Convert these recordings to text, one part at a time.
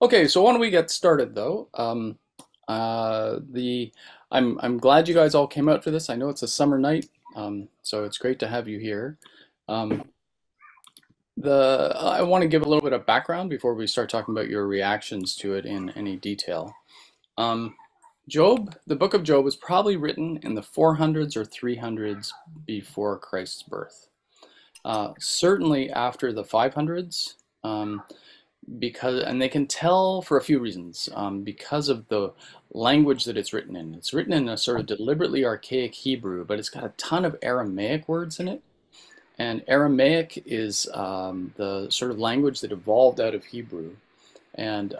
Okay, so why don't we get started though? I'm glad you guys all came out for this. I know it's a summer night, so it's great to have you here. Um, I want to give a little bit of background before we start talking about your reactions to it in any detail. Um, the book of Job was probably written in the 400s or 300s before Christ's birth. Certainly after the 500s. And they can tell for a few reasons, because of the language that it's written in. It's written in a sort of deliberately archaic Hebrew, but it's got a ton of Aramaic words in it. And Aramaic is the sort of language that evolved out of Hebrew. And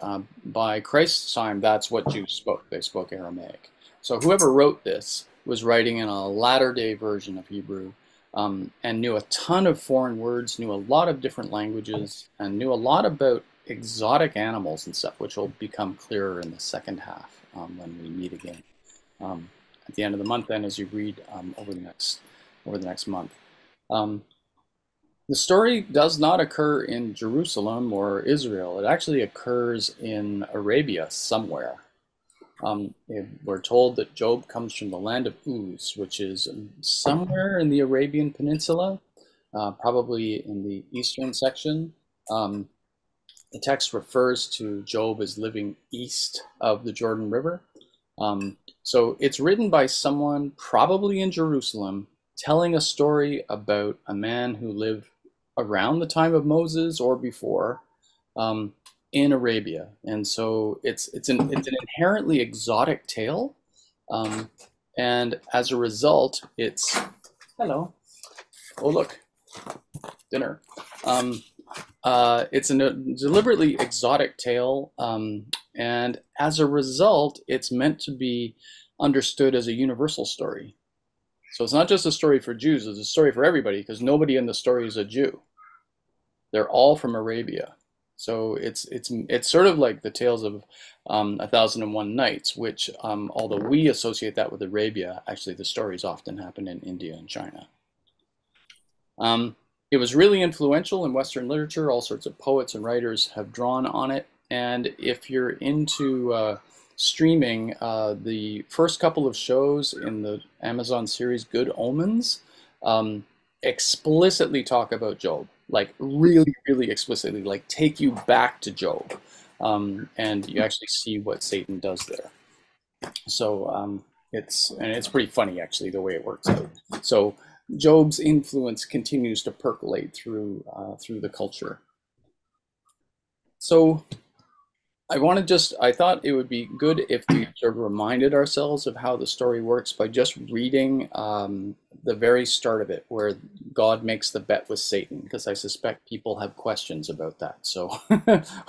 by Christ's time, that's what Jews spoke. They spoke Aramaic. So whoever wrote this was writing in a latter day version of Hebrew, and knew a ton of foreign words, knew a lot of different languages, and knew a lot about exotic animals and stuff, which will become clearer in the second half, when we meet again at the end of the month. Then, as you read over the next month. Um, the story does not occur in Jerusalem or Israel. It actually occurs in Arabia somewhere. We're told that Job comes from the land of Uz, which is somewhere in the Arabian Peninsula, probably in the eastern section. Um, the text refers to Job as living east of the Jordan River. So it's written by someone probably in Jerusalem telling a story about a man who lived around the time of Moses or before, um, in Arabia. And so it's an inherently exotic tale. Um, and as a result, it's hello. Oh, look, dinner. Um, it's a deliberately exotic tale, and as a result, it's meant to be understood as a universal story. So it's not just a story for Jews; it's a story for everybody because nobody in the story is a Jew. They're all from Arabia. So it's sort of like the tales of A Thousand and One Nights, which, although we associate that with Arabia, actually the stories often happen in India and China. Um, it was really influential in Western literature. All sorts of poets and writers have drawn on it. And if you're into streaming, the first couple of shows in the Amazon series Good Omens um, explicitly talk about Job, like really, really explicitly, like take you back to Job. And you actually see what Satan does there. So it's pretty funny actually the way it works out. So Job's influence continues to percolate through the culture. So I thought it would be good if we sort of reminded ourselves of how the story works by just reading the very start of it, where God makes the bet with Satan, because I suspect people have questions about that. So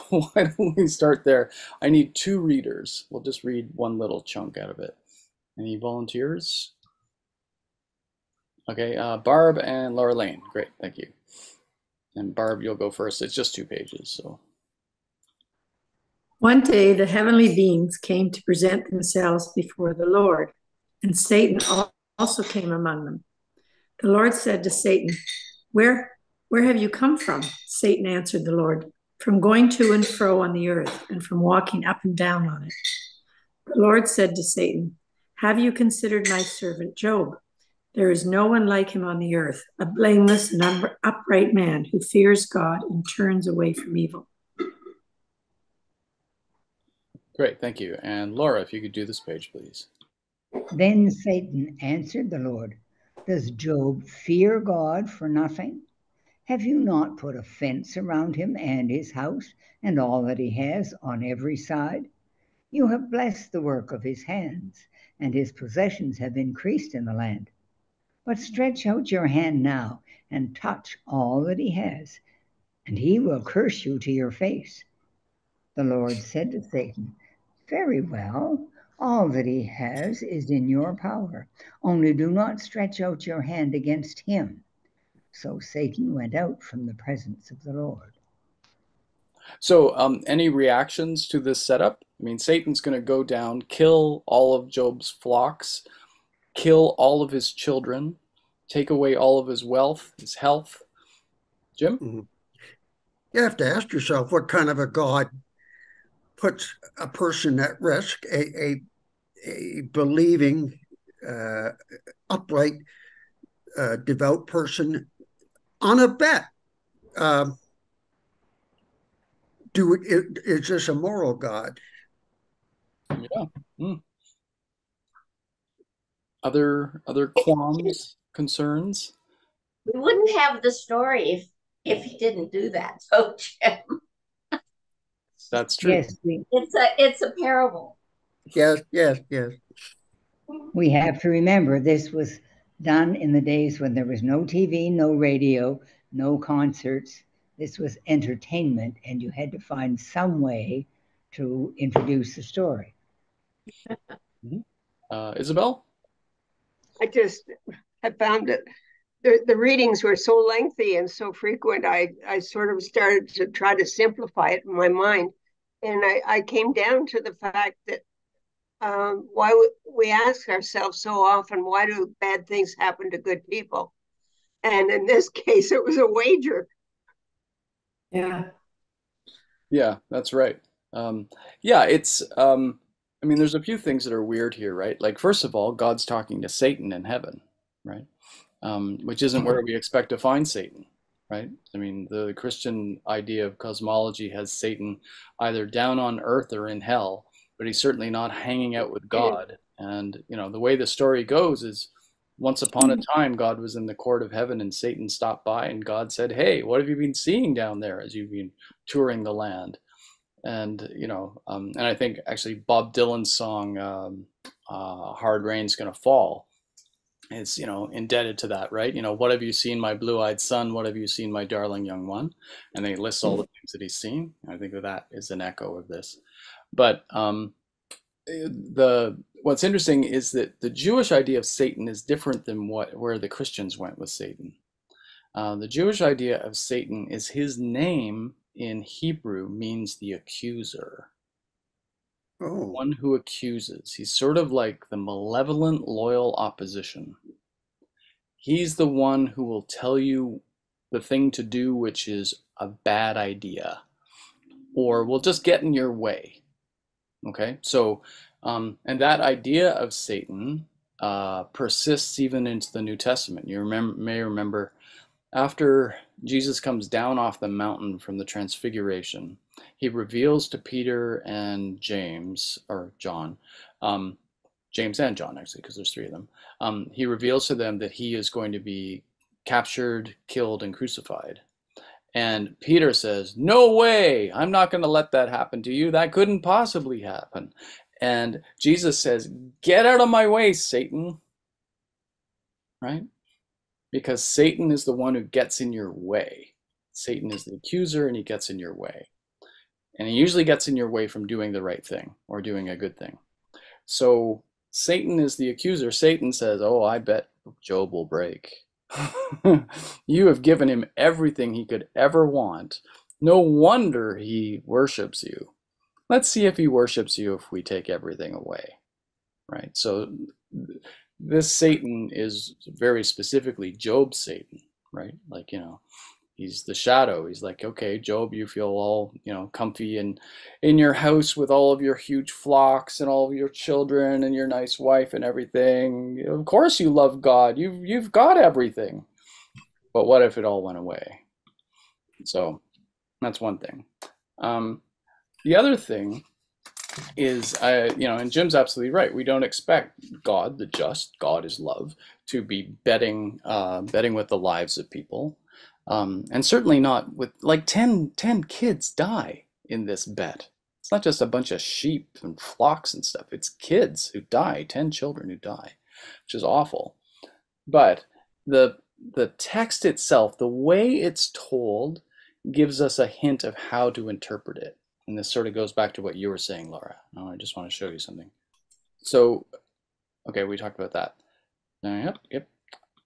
why don't we start there? I need two readers. We'll just read one little chunk out of it. Any volunteers? Okay, Barb and Laura Lane. Great, thank you. And Barb, you'll go first. It's just 2 pages, so. One day the heavenly beings came to present themselves before the Lord, and Satan also came among them. The Lord said to Satan, Where have you come from? Satan answered the Lord, From going to and fro on the earth, and from walking up and down on it. The Lord said to Satan, Have you considered my servant Job? There is no one like him on the earth, a blameless and upright man who fears God and turns away from evil. Great, thank you. And Laura, if you could do this page, please. Then Satan answered the Lord, Does Job fear God for nothing? Have you not put a fence around him and his house and all that he has on every side? You have blessed the work of his hands, and his possessions have increased in the land. But stretch out your hand now and touch all that he has, and he will curse you to your face. The Lord said to Satan, Very well, all that he has is in your power. Only do not stretch out your hand against him. So Satan went out from the presence of the Lord. So, any reactions to this setup? I mean, Satan's going to go down, kill all of Job's flocks, kill all of his children, take away all of his wealth, his health. Jim? You have to ask yourself what kind of a God puts a person at risk, a believing, upright, devout person on a bet. Is this a moral God? Yeah. Mm. Other qualms, concerns? We wouldn't have the story if he didn't do that. So Jim, That's true. Yes, it's a parable. Yes, yes, yes. we have to remember this was done in the days when there was no TV, no radio, no concerts. This was entertainment, and you had to find some way to introduce the story. Isabel? I found that the readings were so lengthy and so frequent, I sort of started to try to simplify it in my mind. And I came down to the fact that why we ask ourselves so often, why do bad things happen to good people? And in this case, it was a wager. Yeah. Yeah, that's right. Yeah, it's I mean, there's a few things that are weird here, right? Like, first of all, God's talking to Satan in heaven, right? Which isn't where we expect to find Satan, right? I mean, the Christian idea of cosmology has Satan either down on earth or in hell, but he's certainly not hanging out with God. And, you know, the way the story goes is once upon a time, God was in the court of heaven and Satan stopped by and God said, "Hey, what have you been seeing down there as you've been touring the land?" And, you know, and I think actually Bob Dylan's song, Hard Rain's Gonna Fall, is, you know, indebted to that, right? You know, what have you seen, my blue-eyed son? What have you seen, my darling young one? And they list all the things that he's seen. I think that is an echo of this. But what's interesting is that the Jewish idea of Satan is different than where the Christians went with Satan. The Jewish idea of Satan is his name in Hebrew means the accuser. Oh, One who accuses. He's sort of like the malevolent, loyal opposition. He's the one who will tell you the thing to do, which is a bad idea, or will just get in your way. Okay, so, and that idea of Satan persists even into the New Testament. You may remember after Jesus comes down off the mountain from the Transfiguration, he reveals to Peter and James, or John, James and John actually, because there's three of them, he reveals to them that he is going to be captured, killed, and crucified. And Peter says, "No way, I'm not going to let that happen to you. That couldn't possibly happen." And Jesus says, "Get out of my way, Satan." Right? Because Satan is the one who gets in your way. Satan is the accuser and he gets in your way. And he usually gets in your way from doing the right thing or doing a good thing. So Satan is the accuser. Satan says, "Oh, I bet Job will break." You have given him everything he could ever want. No wonder he worships you. Let's see if he worships you if we take everything away. Right? So this Satan is very specifically Job's Satan, right? Like, you know, he's the shadow. He's like, "Okay, Job, you feel all, you know, comfy and in your house with all of your huge flocks and all of your children and your nice wife and everything. Of course you love God. You've got everything. But what if it all went away?" So that's one thing. The other thing is, you know, and Jim's absolutely right. We don't expect God, the just, God is love, to be betting with the lives of people. And certainly not with, like, 10 kids die in this bet. It's not just a bunch of sheep and flocks and stuff. It's kids who die, 10 children who die, which is awful. But the text itself, the way it's told, gives us a hint of how to interpret it. And this sort of goes back to what you were saying, Laura. I just want to show you something. So, okay, we talked about that. Yep.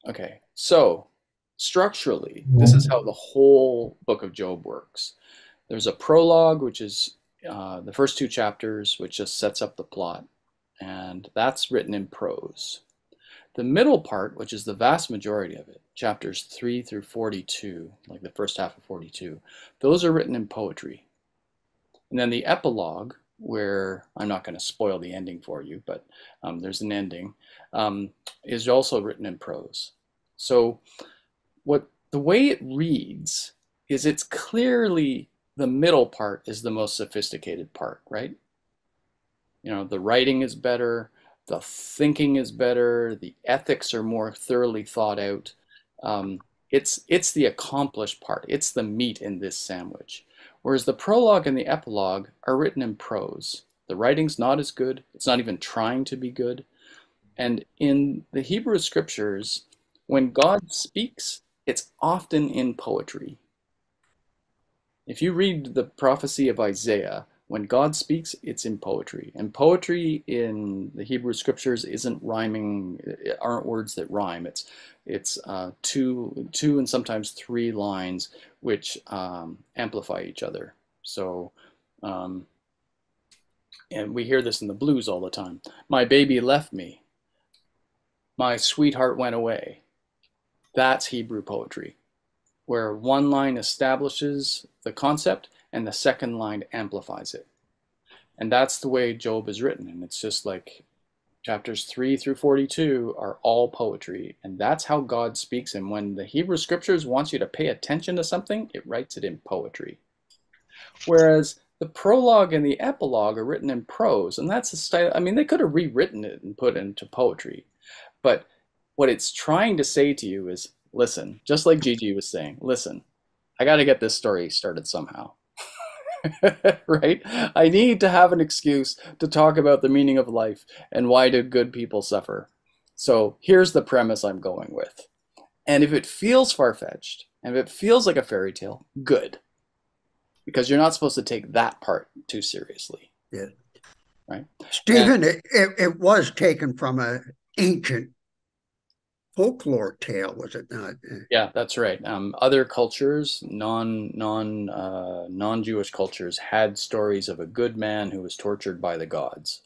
Okay, so structurally, this is how the whole book of Job works. There's a prologue, which is the first two chapters, which just sets up the plot. And that's written in prose. The middle part, which is the vast majority of it, chapters 3 through 42, like the first half of 42, those are written in poetry. And then the epilogue, where I'm not going to spoil the ending for you, but there's an ending, is also written in prose. So what the way it reads is it's clearly the middle part is the most sophisticated part, right? You know, the writing is better, the thinking is better, the ethics are more thoroughly thought out. It's the accomplished part. It's the meat in this sandwich. Whereas the prologue and the epilogue are written in prose. The writing's not as good. It's not even trying to be good. And in the Hebrew scriptures, when God speaks, it's often in poetry. If you read the prophecy of Isaiah, when God speaks, it's in poetry. And poetry in the Hebrew scriptures isn't rhyming, aren't words that rhyme. It's two and sometimes three lines which amplify each other. So, and we hear this in the blues all the time. My baby left me. My sweetheart went away. That's Hebrew poetry, where one line establishes the concept and the second line amplifies it. And that's the way Job is written. And it's just like chapters 3 through 42 are all poetry. And that's how God speaks. And when the Hebrew scriptures wants you to pay attention to something, it writes it in poetry. Whereas the prologue and the epilogue are written in prose. And that's the style. I mean, they could have rewritten it and put it into poetry. But what it's trying to say to you is, listen, just like Gigi was saying, listen, I got to get this story started somehow. Right? I need to have an excuse to talk about the meaning of life and why do good people suffer. So here's the premise I'm going with. And if it feels far-fetched, and if it feels like a fairy tale, good. Because you're not supposed to take that part too seriously. Yeah. Right? Stephen, it was taken from an ancient folklore tale, was it not? Yeah, that's right. Other cultures, non-Jewish cultures, had stories of a good man who was tortured by the gods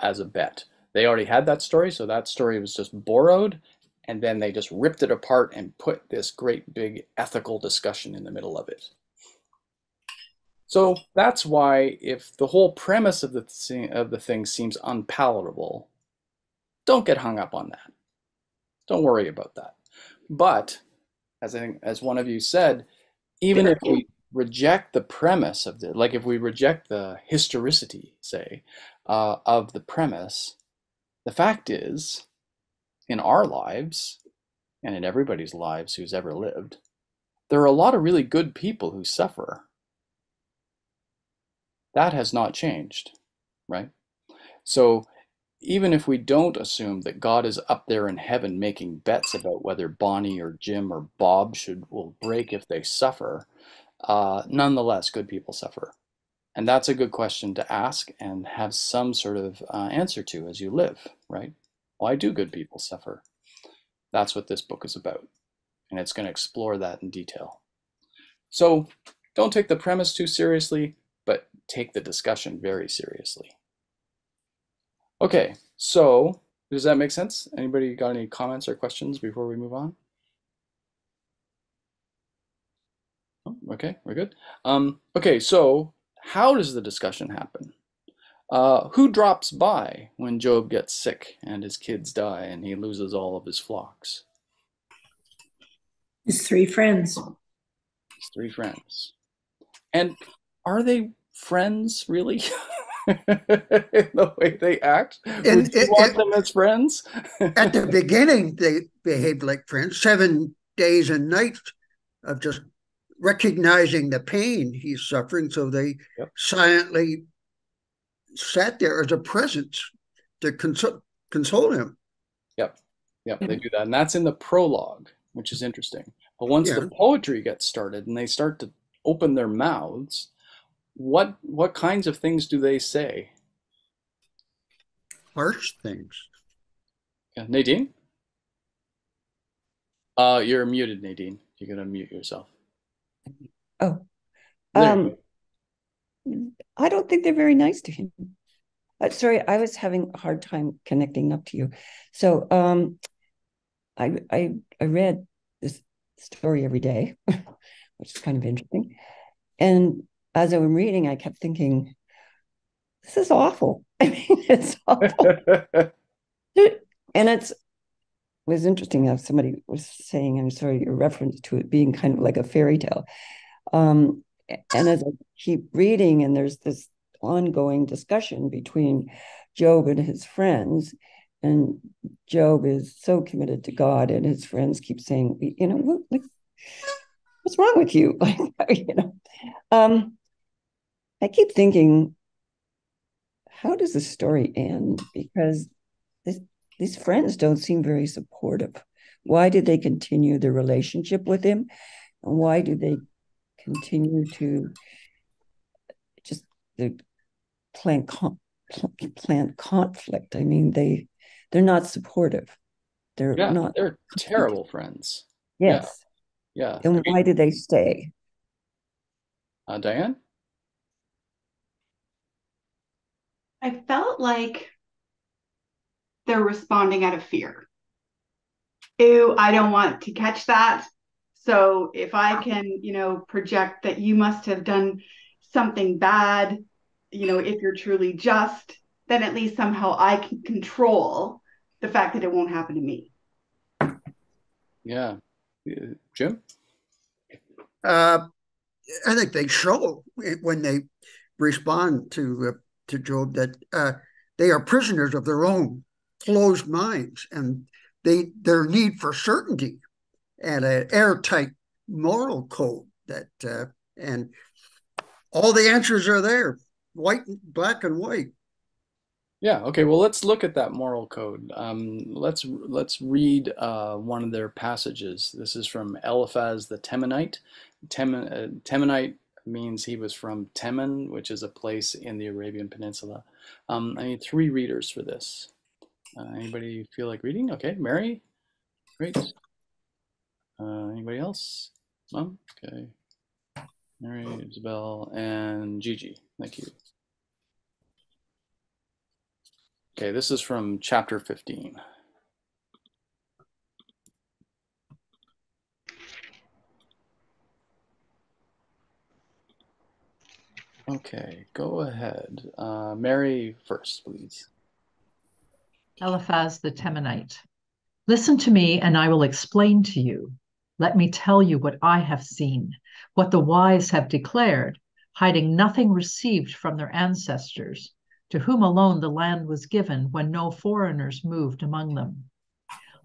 as a bet. They already had that story, so that story was just borrowed, and then they just ripped it apart and put this great big ethical discussion in the middle of it. So that's why, if the whole premise of the thing seems unpalatable, don't get hung up on that. Don't worry about that. But as one of you said, even if we reject the premise of the, like if we reject the historicity, say, of the premise, the fact is, in our lives, and in everybody's lives who's ever lived, there are a lot of really good people who suffer. That has not changed, right? So even if we don't assume that God is up there in heaven making bets about whether Bonnie or Jim or Bob will break if they suffer, nonetheless, good people suffer. And that's a good question to ask and have some sort of answer to as you live, right? Why do good people suffer? That's what this book is about. And it's going to explore that in detail. So don't take the premise too seriously, but take the discussion very seriously. Okay, so does that make sense? Anybody got any comments or questions before we move on? Oh, okay, we're good. Okay, so how does the discussion happen? Who drops by when Job gets sick and his kids die and he loses all of his flocks? His three friends. His three friends. And are they friends, really? In the way they act? Would you want them as friends? At the beginning, they behaved like friends. 7 days and nights of just recognizing the pain he's suffering, so they silently sat there as a presence to console him. Yep, they do that. And that's in the prologue, which is interesting. But once the poetry gets started and they start to open their mouths, what kinds of things do they say? Harsh things. Nadine? You're muted, Nadine. You're going to mute yourself. Oh. I don't think they're very nice to him. Sorry, I was having a hard time connecting up to you. So I read this story every day, which is kind of interesting. And as I was reading, I kept thinking, this is awful. I mean, it's awful. And it was interesting how somebody was saying, I'm sorry, your reference to it being kind of like a fairy tale. And as I keep reading, and there's this ongoing discussion between Job and his friends, and Job is so committed to God, and his friends keep saying, what's wrong with you? I keep thinking, how does the story end? Because these friends don't seem very supportive. Why did they continue their relationship with him? And why do they continue to just plant conflict? I mean, they're not supportive. They're Yeah, not. they're terrible friends. Yes. Yeah. And why do they stay? Diane? I felt like they're responding out of fear. Ew, I don't want to catch that. So if I can, project that you must have done something bad, if you're truly just, then at least somehow I can control the fact that it won't happen to me. Yeah. Jim? I think they show when they respond to Job that they are prisoners of their own closed minds, and their need for certainty and an airtight moral code and all the answers are there, black and white. Yeah. Okay. Well, let's look at that moral code. Let's read one of their passages. This is from Eliphaz the Temanite. Temanite means he was from Teman, which is a place in the Arabian Peninsula. I need 3 readers for this. Anybody feel like reading? Okay, Mary. Great. Anybody else? Mom? Okay. Mary, Isabel, and Gigi. Thank you. Okay, this is from chapter 15. Okay, go ahead. Mary first, please. Eliphaz the Temanite. Listen to me, and I will explain to you. Let me tell you what I have seen, what the wise have declared, hiding nothing received from their ancestors, to whom alone the land was given when no foreigners moved among them.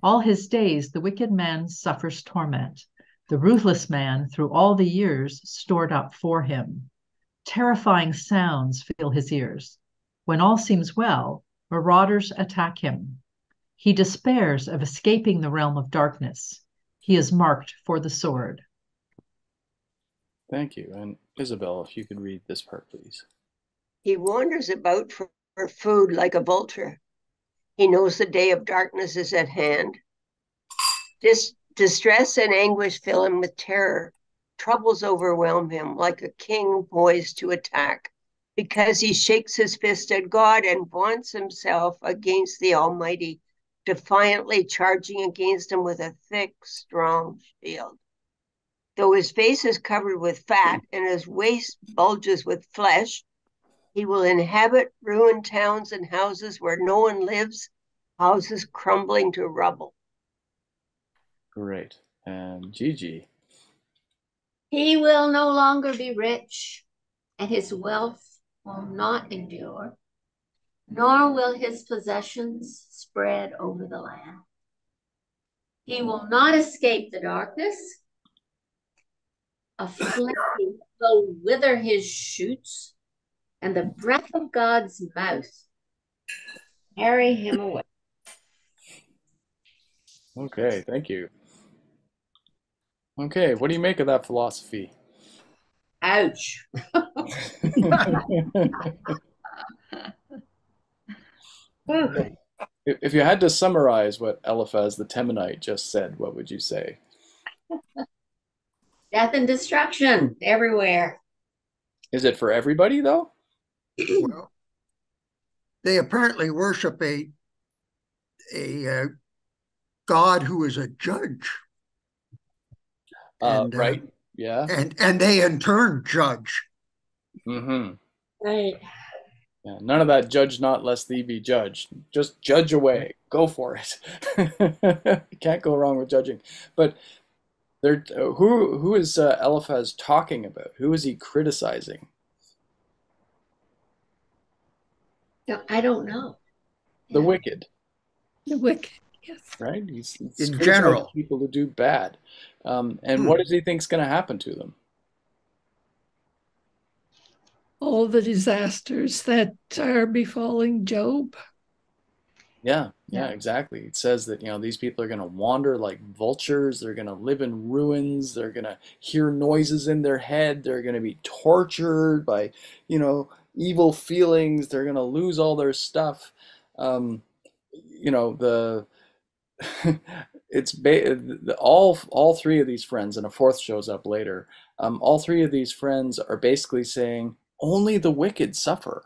All his days the wicked man suffers torment. The ruthless man, through all the years, stored up for him. Terrifying sounds fill his ears. When all seems well, marauders attack him. He despairs of escaping the realm of darkness. He is marked for the sword. Thank you. And Isabel, if you could read this part, please. He wanders about for food like a vulture. He knows the day of darkness is at hand. Distress and anguish fill him with terror. Troubles overwhelm him like a king poised to attack, because he shakes his fist at God and vaunts himself against the Almighty, defiantly charging against him with a thick, strong shield. Though his face is covered with fat and his waist bulges with flesh, he will inhabit ruined towns and houses where no one lives, houses crumbling to rubble. Great. And Gigi. He will no longer be rich, and his wealth will not endure, nor will his possessions spread over the land. He will not escape the darkness. A flame will wither his shoots, and the breath of God's mouth carry him away. Okay, thank you. Okay, what do you make of that philosophy? Ouch. If you had to summarize what Eliphaz the Temanite just said, what would you say? Death and destruction everywhere. Is it for everybody, though? Well, they apparently worship a God who is a judge. Right. Yeah. And they in turn judge. Mm-hmm. Right. Yeah, none of that judge not lest thee be judged. Just judge away. Go for it. You can't go wrong with judging. But there, who is Eliphaz talking about? Who is he criticizing? No, I don't know. The Yeah. wicked, The wicked, yes. right? He's In criticizing general. people who do bad. And what does he think's going to happen to them? All the disasters that are befalling Job. Yeah, exactly. It says that, these people are going to wander like vultures. They're going to live in ruins. They're going to hear noises in their head. They're going to be tortured by, evil feelings. They're going to lose all their stuff. Um, the all three of these friends, and a fourth shows up later. All three of these friends are basically saying only the wicked suffer.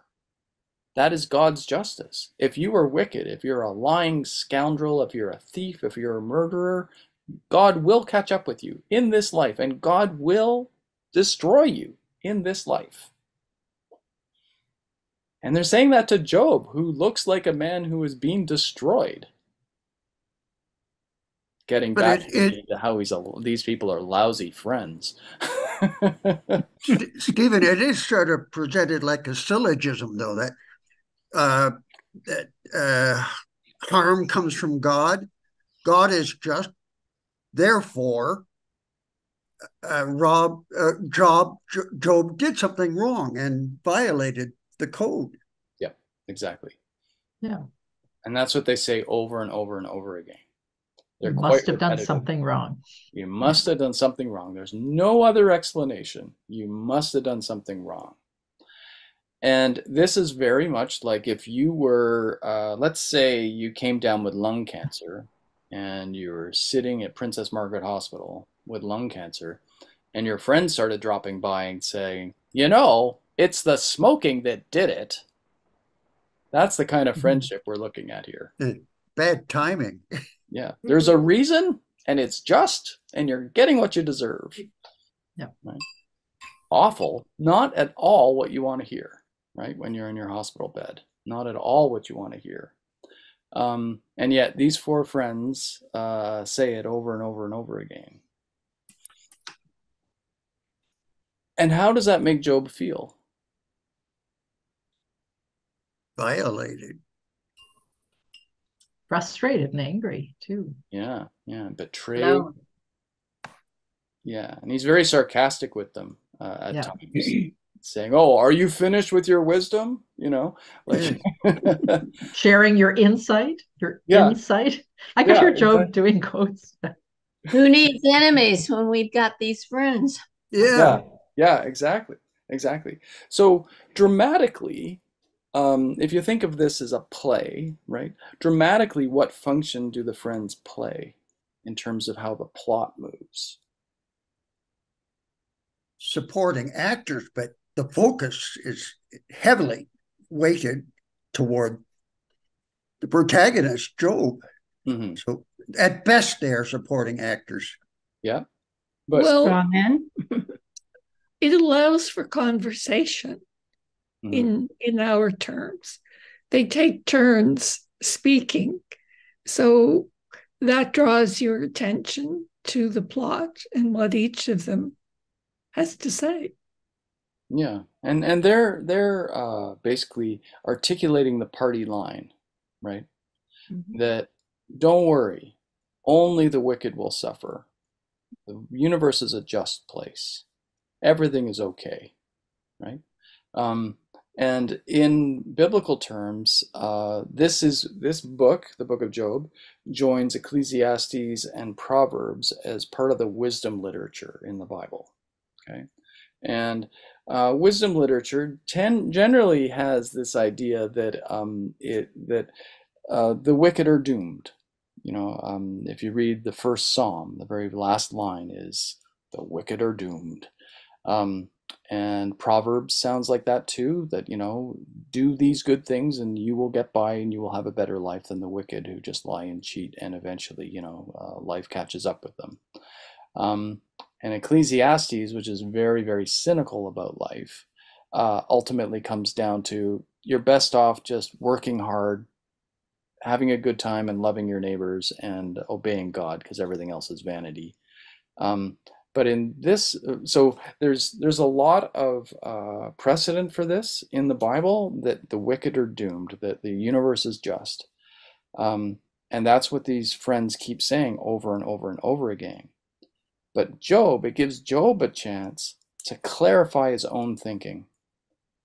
That is God's justice. If you are wicked, if you're a lying scoundrel, if you're a thief, if you're a murderer, God will catch up with you in this life, and God will destroy you in this life. And they're saying that to Job, who looks like a man who is being destroyed. Getting back to how these people are lousy friends. Stephen, it is sort of presented like a syllogism, though, that harm comes from God. God is just. Therefore, Job did something wrong and violated the code. Yeah, exactly. Yeah. And that's what they say over and over and over again. You must have done something wrong. You must have done something wrong. There's no other explanation. You must have done something wrong. And this is very much like if you were, let's say you came down with lung cancer and you were sitting at Princess Margaret Hospital with lung cancer, and your friends started dropping by and saying, it's the smoking that did it. That's the kind of friendship we're looking at here. Bad timing. Yeah, there's a reason, and it's just, and you're getting what you deserve. Yeah. Right? Awful, not at all what you want to hear, right? When you're in your hospital bed, not at all what you want to hear. And yet these four friends say it over and over and over again. And how does that make Job feel? Violated. Frustrated and angry too. Yeah, betrayed. Yeah, and he's very sarcastic with them at times, saying, "Oh, are you finished with your wisdom?" Like sharing your insight, insight. I could hear Job doing quotes. Who needs enemies when we've got these friends? Yeah, exactly. So dramatically, if you think of this as a play, right? Dramatically, what function do the friends play in terms of how the plot moves? Supporting actors, but the focus is heavily weighted toward the protagonist, Job. Mm-hmm. So at best, they are supporting actors. Yeah. But then it allows for conversation in our terms. They take turns speaking. So that draws your attention to the plot and what each of them has to say. Yeah, and they're basically articulating the party line, right? Mm-hmm. That don't worry, only the wicked will suffer. The universe is a just place. Everything is okay, right? And in biblical terms, this book, the book of Job, joins Ecclesiastes and Proverbs as part of the wisdom literature in the Bible. Okay, and wisdom literature generally has this idea that the wicked are doomed. If you read the first Psalm, the very last line is, "The wicked are doomed." And Proverbs sounds like that too, that, do these good things and you will get by and you will have a better life than the wicked who just lie and cheat, and eventually, life catches up with them. And Ecclesiastes, which is very, very cynical about life, ultimately comes down to, you're best off just working hard, having a good time, and loving your neighbors and obeying God, because everything else is vanity. Um, but in this, so there's a lot of precedent for this in the Bible, that the wicked are doomed, that the universe is just. Um, and that's what these friends keep saying over and over and over again. But Job, it gives Job a chance to clarify his own thinking,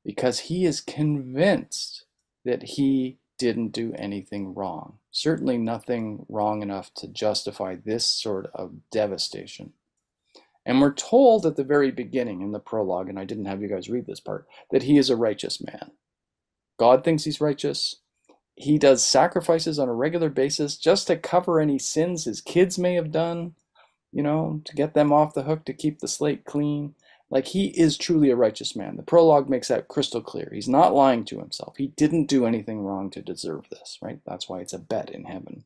because he is convinced that he didn't do anything wrong. Certainly nothing wrong enough to justify this sort of devastation. And we're told at the very beginning in the prologue, and I didn't have you guys read this part, that he is a righteous man. God thinks he's righteous. He does sacrifices on a regular basis just to cover any sins his kids may have done, to get them off the hook, to keep the slate clean. Like, he is truly a righteous man. The prologue makes that crystal clear. He's not lying to himself. He didn't do anything wrong to deserve this, right? That's why it's a bet in heaven.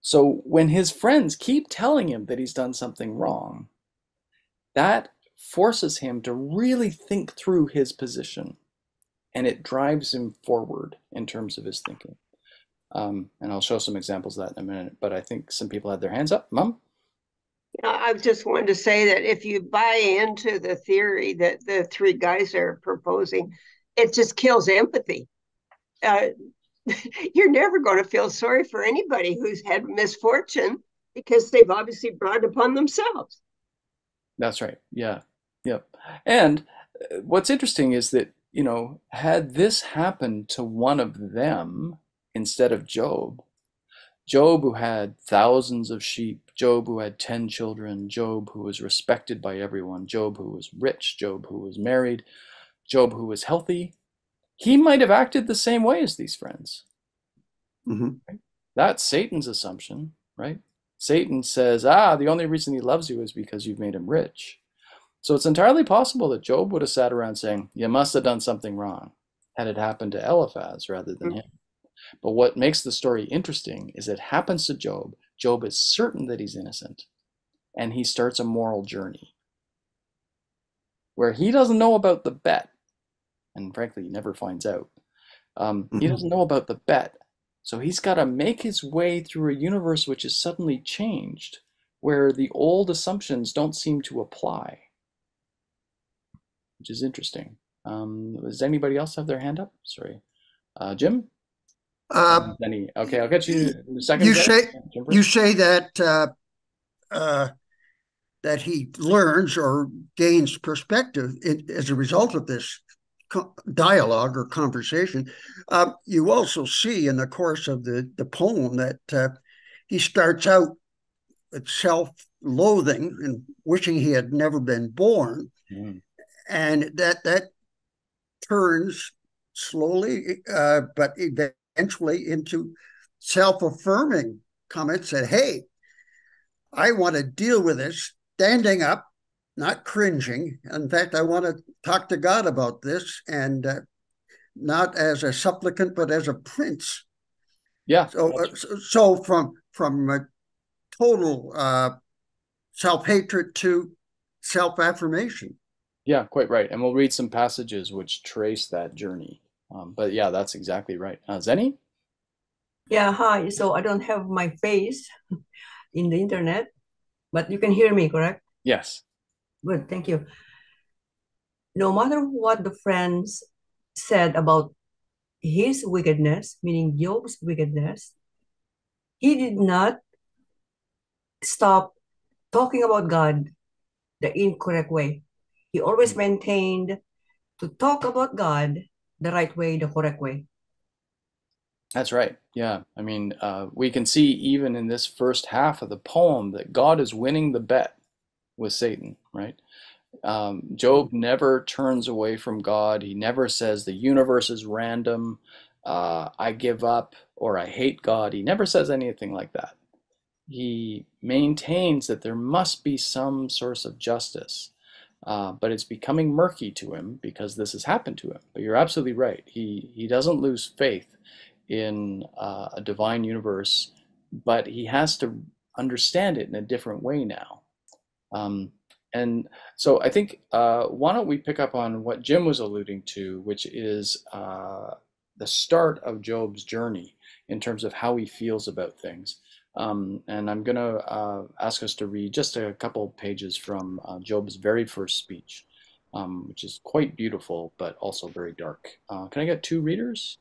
So when his friends keep telling him that he's done something wrong, that forces him to really think through his position, and it drives him forward in terms of his thinking. And I'll show some examples of that in a minute, but I think some people had their hands up. Mom? I just wanted to say that if you buy into the theory that the three guys are proposing, it just kills empathy. You're never going to feel sorry for anybody who's had misfortune, because they've obviously brought it upon themselves. That's right. Yeah. Yep. And what's interesting is that, had this happened to one of them instead of Job, Job, who had thousands of sheep, Job, who had 10 children, Job, who was respected by everyone, Job, who was rich, Job, who was married, Job, who was healthy, he might have acted the same way as these friends. Mm-hmm. Right? That's Satan's assumption, right? Satan says, the only reason he loves you is because you've made him rich. So it's entirely possible that Job would have sat around saying, you must have done something wrong, had it happened to Eliphaz rather than him. But what makes the story interesting is it happens to Job. Job is certain that he's innocent, and he starts a moral journey where he doesn't know about the bet, and frankly, he never finds out. He doesn't know about the bet, so he's got to make his way through a universe which is suddenly changed, where the old assumptions don't seem to apply, which is interesting. Does anybody else have their hand up? Sorry. Jim? Okay, I'll get you in a second. You say that that he learns or gains perspective as a result of this dialogue or conversation. You also see in the course of the poem that he starts out with self-loathing and wishing he had never been born, and that turns slowly, but eventually into self-affirming comments that, hey, I want to deal with this standing up, not cringing. In fact, I want to talk to God about this, and not as a supplicant, but as a prince. Yeah. So from a total self-hatred to self-affirmation. Yeah, quite right. And we'll read some passages which trace that journey. But yeah, that's exactly right. Zenny? Yeah, hi. So I don't have my face in the internet, but you can hear me, correct? Yes. Good, thank you. No matter what the friends said about his wickedness, meaning Job's wickedness, he did not stop talking about God the incorrect way. He always maintained to talk about God the right way, the correct way. That's right. Yeah. I mean, we can see even in this first half of the poem that God is winning the bet with Satan, right? Job never turns away from God. He never says the universe is random, I give up, or I hate God. He never says anything like that. He maintains that there must be some source of justice, but it's becoming murky to him because this has happened to him. But you're absolutely right. He doesn't lose faith in a divine universe, but he has to understand it in a different way now. And so I think why don't we pick up on what Jim was alluding to, which is the start of Job's journey in terms of how he feels about things. And I'm going to ask us to read just a couple pages from Job's very first speech, which is quite beautiful, but also very dark. Can I get two readers?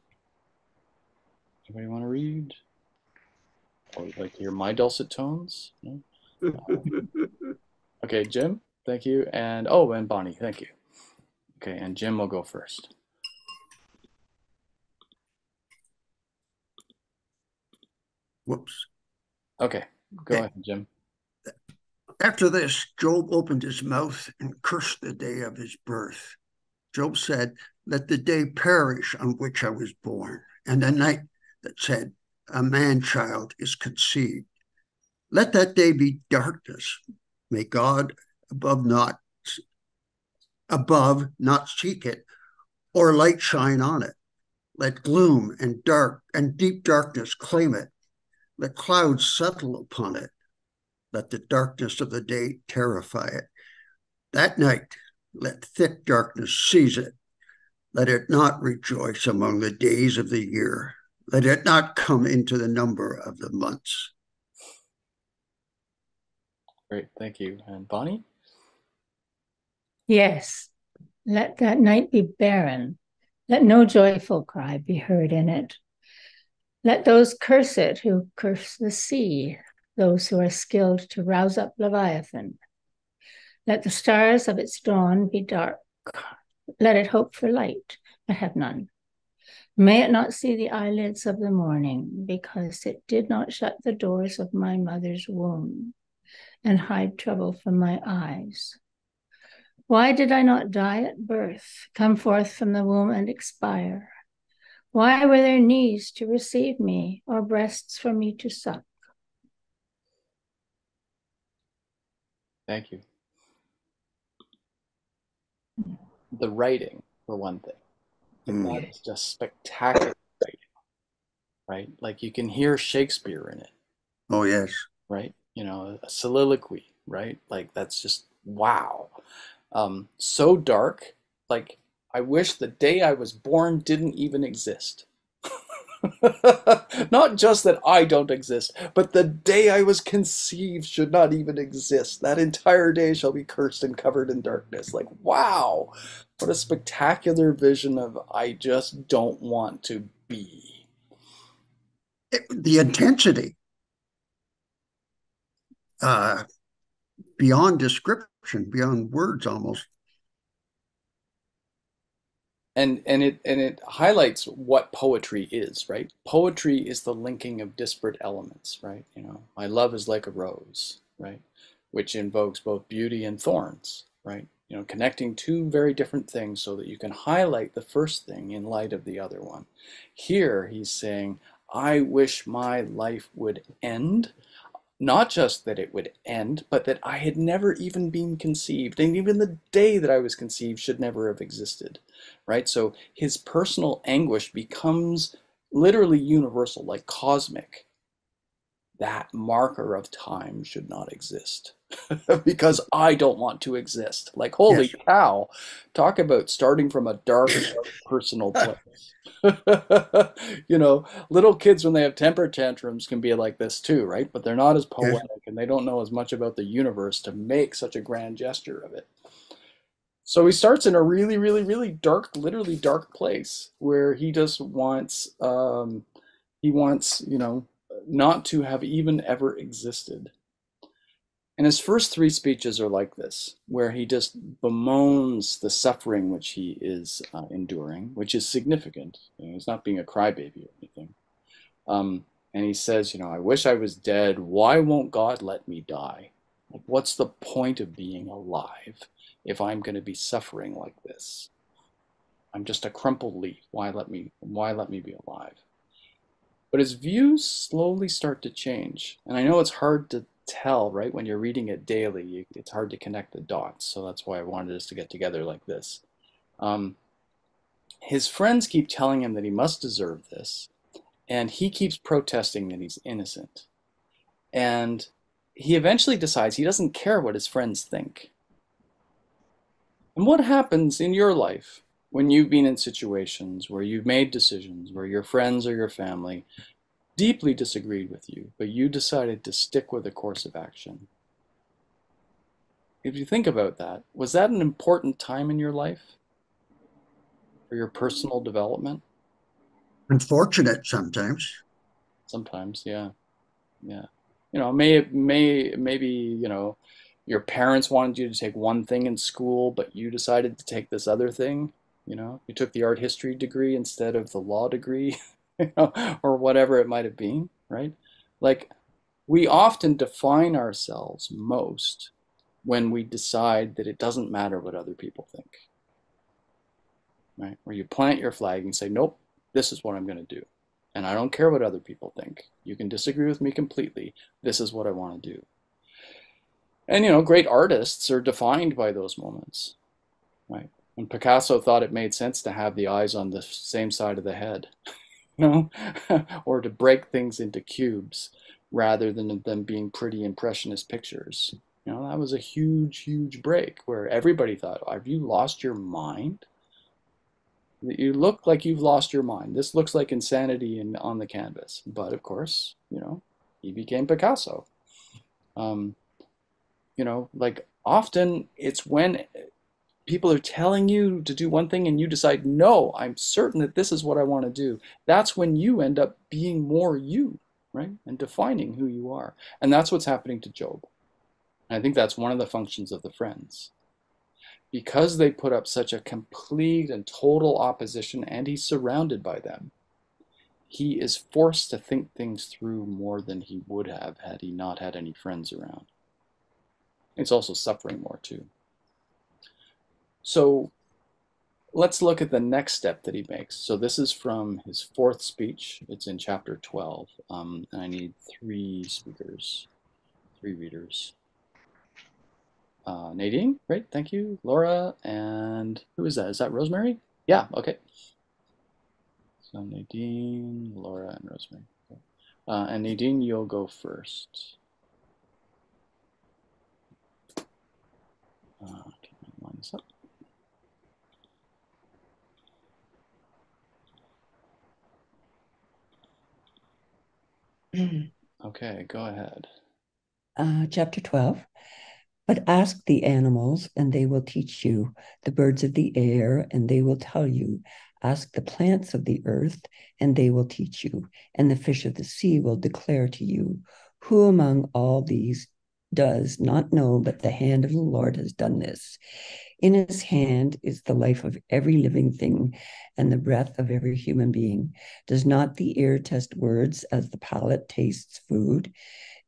Anybody want to read? Or would you like to hear my dulcet tones? No? Okay, Jim, thank you. And oh, and Bonnie, thank you. Okay, and Jim will go first. Whoops. Okay, go ahead, Jim. After this, Job opened his mouth and cursed the day of his birth. Job said, "Let the day perish on which I was born, and the night that said, a man-child is conceived. Let that day be darkness. May God above not seek it, or light shine on it. Let gloom and deep darkness claim it. Let clouds settle upon it. Let the darkness of the day terrify it. That night, let thick darkness seize it. Let it not rejoice among the days of the year. Let it not come into the number of the months." Great, thank you. And Bonnie? Yes, let that night be barren. Let no joyful cry be heard in it. Let those curse it who curse the sea, those who are skilled to rouse up Leviathan. Let the stars of its dawn be dark. Let it hope for light, but have none. May it not see the eyelids of the morning, because it did not shut the doors of my mother's womb and hide trouble from my eyes. Why did I not die at birth, come forth from the womb and expire? Why were there knees to receive me, or breasts for me to suck? Thank you. The writing, for one thing. That is just spectacular writing, right? Like you can hear Shakespeare in it. Oh, yes. Right? You know, a soliloquy, right? Like that's just wow. So dark, like I wish the day I was born didn't even exist. Not just that I don't exist, but the day I was conceived should not even exist. That entire day shall be cursed and covered in darkness. Like, wow, what a spectacular vision of I just don't want to be. The intensity, beyond description, beyond words almost. And it highlights what poetry is, right? Poetry is the linking of disparate elements, right? You know, my love is like a rose, right? Which invokes both beauty and thorns, right? You know, connecting two very different things so that you can highlight the first thing in light of the other one. Here he's saying, I wish my life would end. Not just that it would end, but that I had never even been conceived, and even the day that I was conceived should never have existed, right? So his personal anguish becomes literally universal, like cosmic. That marker of time should not exist because I don't want to exist. Like, holy cow, talk about starting from a dark, dark personal place. You know, little kids when they have temper tantrums can be like this too, right? But they're not as poetic and they don't know as much about the universe to make such a grand gesture of it. So he starts in a really, really, really dark, literally dark place where he just wants, you know, not to have even ever existed. And his first three speeches are like this, where he just bemoans the suffering which he is enduring, which is significant. You know, he's not being a crybaby or anything. And he says, you know, I wish I was dead. Why won't God let me die? Like, what's the point of being alive if I'm going to be suffering like this? I'm just a crumpled leaf. Why let me be alive? But his views slowly start to change. And I know it's hard to tell, right? When you're reading it daily, it's hard to connect the dots. So that's why I wanted us to get together like this. His friends keep telling him that he must deserve this. And he keeps protesting that he's innocent. And he eventually decides he doesn't care what his friends think. And what happens in your life when you've been in situations where you've made decisions, where your friends or your family deeply disagreed with you, but you decided to stick with a course of action? If you think about that, was that an important time in your life for your personal development? Unfortunate sometimes. Sometimes, yeah, yeah. Maybe, your parents wanted you to take one thing in school, but you decided to take this other thing. You took the art history degree instead of the law degree, or whatever it might have been, right? Like, we often define ourselves most when we decide that it doesn't matter what other people think, right? Where you plant your flag and say, nope, this is what I'm going to do. And I don't care what other people think. You can disagree with me completely. This is what I want to do. And, great artists are defined by those moments, right? When Picasso thought it made sense to have the eyes on the same side of the head, or to break things into cubes rather than them being pretty impressionist pictures. That was a huge, huge break where everybody thought, have you lost your mind? You look like you've lost your mind. This looks like insanity on the canvas. But of course, he became Picasso. Like often it's when people are telling you to do one thing and you decide, no, I'm certain that this is what I want to do. That's when you end up being more you, right? And defining who you are. And that's what's happening to Job. And I think that's one of the functions of the friends. Because they put up such a complete and total opposition and he's surrounded by them, he is forced to think things through more than he would have had he not had any friends around. It's also suffering more too. So let's look at the next step that he makes. So this is from his fourth speech. It's in chapter 12. And I need three readers. Nadine, great, thank you. Laura, and who is that? Is that Rosemary? Yeah, okay. So Nadine, Laura, and Rosemary. Okay. And Nadine, you'll go first. Okay, line this up. Okay, go ahead. Chapter 12. But ask the animals, and they will teach you, the birds of the air, and they will tell you. Ask the plants of the earth, and they will teach you, and the fish of the sea will declare to you. Who among all these does not know that the hand of the Lord has done this? In his hand is the life of every living thing and the breath of every human being. Does not the ear test words as the palate tastes food?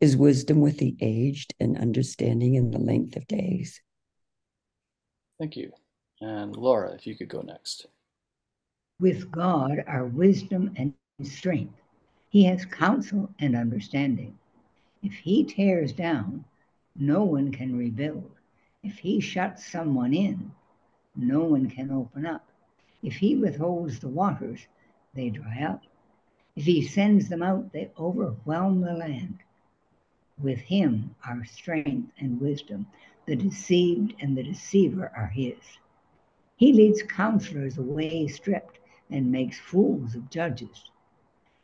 Is wisdom with the aged and understanding in the length of days? Thank you. And Laura, if you could go next. With God are wisdom and strength. He has counsel and understanding. If he tears down, no one can rebuild. If he shuts someone in, no one can open up. If he withholds the waters, they dry up. If he sends them out, they overwhelm the land. With him are strength and wisdom. The deceived and the deceiver are his. He leads counselors away stripped and makes fools of judges.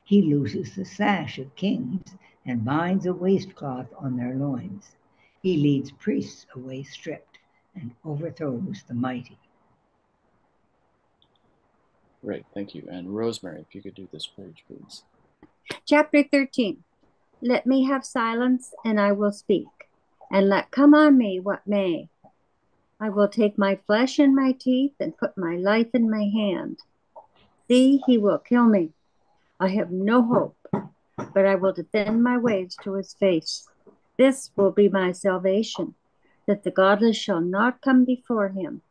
He looses the sash of kings and binds a waistcloth on their loins. He leads priests away stripped and overthrows the mighty. Great, thank you. And Rosemary, if you could do this page, please. Chapter 13. Let me have silence, and I will speak, and let come on me what may. I will take my flesh in my teeth and put my life in my hand. See, he will kill me. I have no hope, but I will defend my ways to his face. This will be my salvation, that the godless shall not come before him.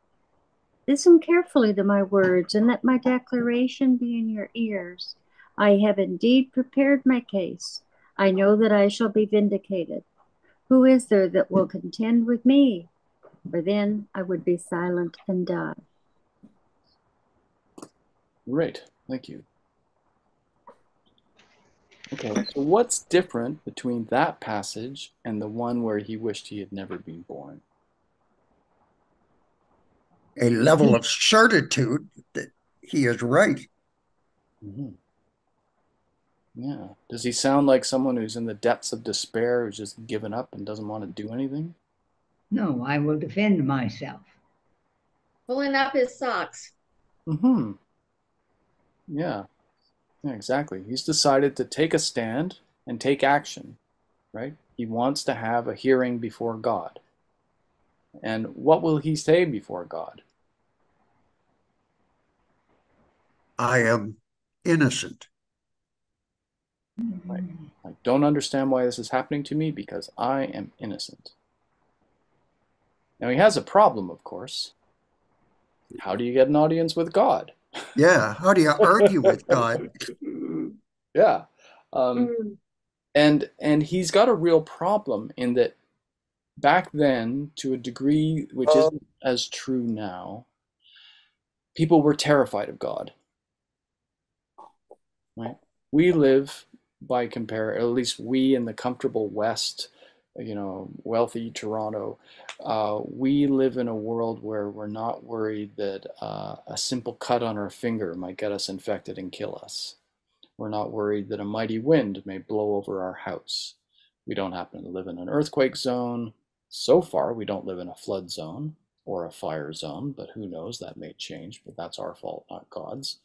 Listen carefully to my words, and let my declaration be in your ears. I have indeed prepared my case. I know that I shall be vindicated. Who is there that will contend with me? For then I would be silent and die. Great, thank you. Okay, so what's different between that passage and the one where he wished he had never been born? a level of certitude that he is right. Mm-hmm. Yeah. Does he sound like someone who's in the depths of despair, who's just given up and doesn't want to do anything? No, I will defend myself. Pulling up his socks. Mm-hmm. Yeah. Yeah, exactly. He's decided to take a stand and take action, right? He wants to have a hearing before God. And what will he say before God? I am innocent. Right? I don't understand why this is happening to me because I am innocent. Now he has a problem, of course. How do you get an audience with God? Yeah. How do you argue with God? Yeah. And he's got a real problem in that back then, to a degree which isn't as true now, people were terrified of God. Right? We live by compare, at least we in the comfortable West, wealthy Toronto, we live in a world where we're not worried that a simple cut on our finger might get us infected and kill us. We're not worried that a mighty wind may blow over our house. We don't happen to live in an earthquake zone. So far, we don't live in a flood zone or a fire zone, but who knows, that may change, but that's our fault, not God's.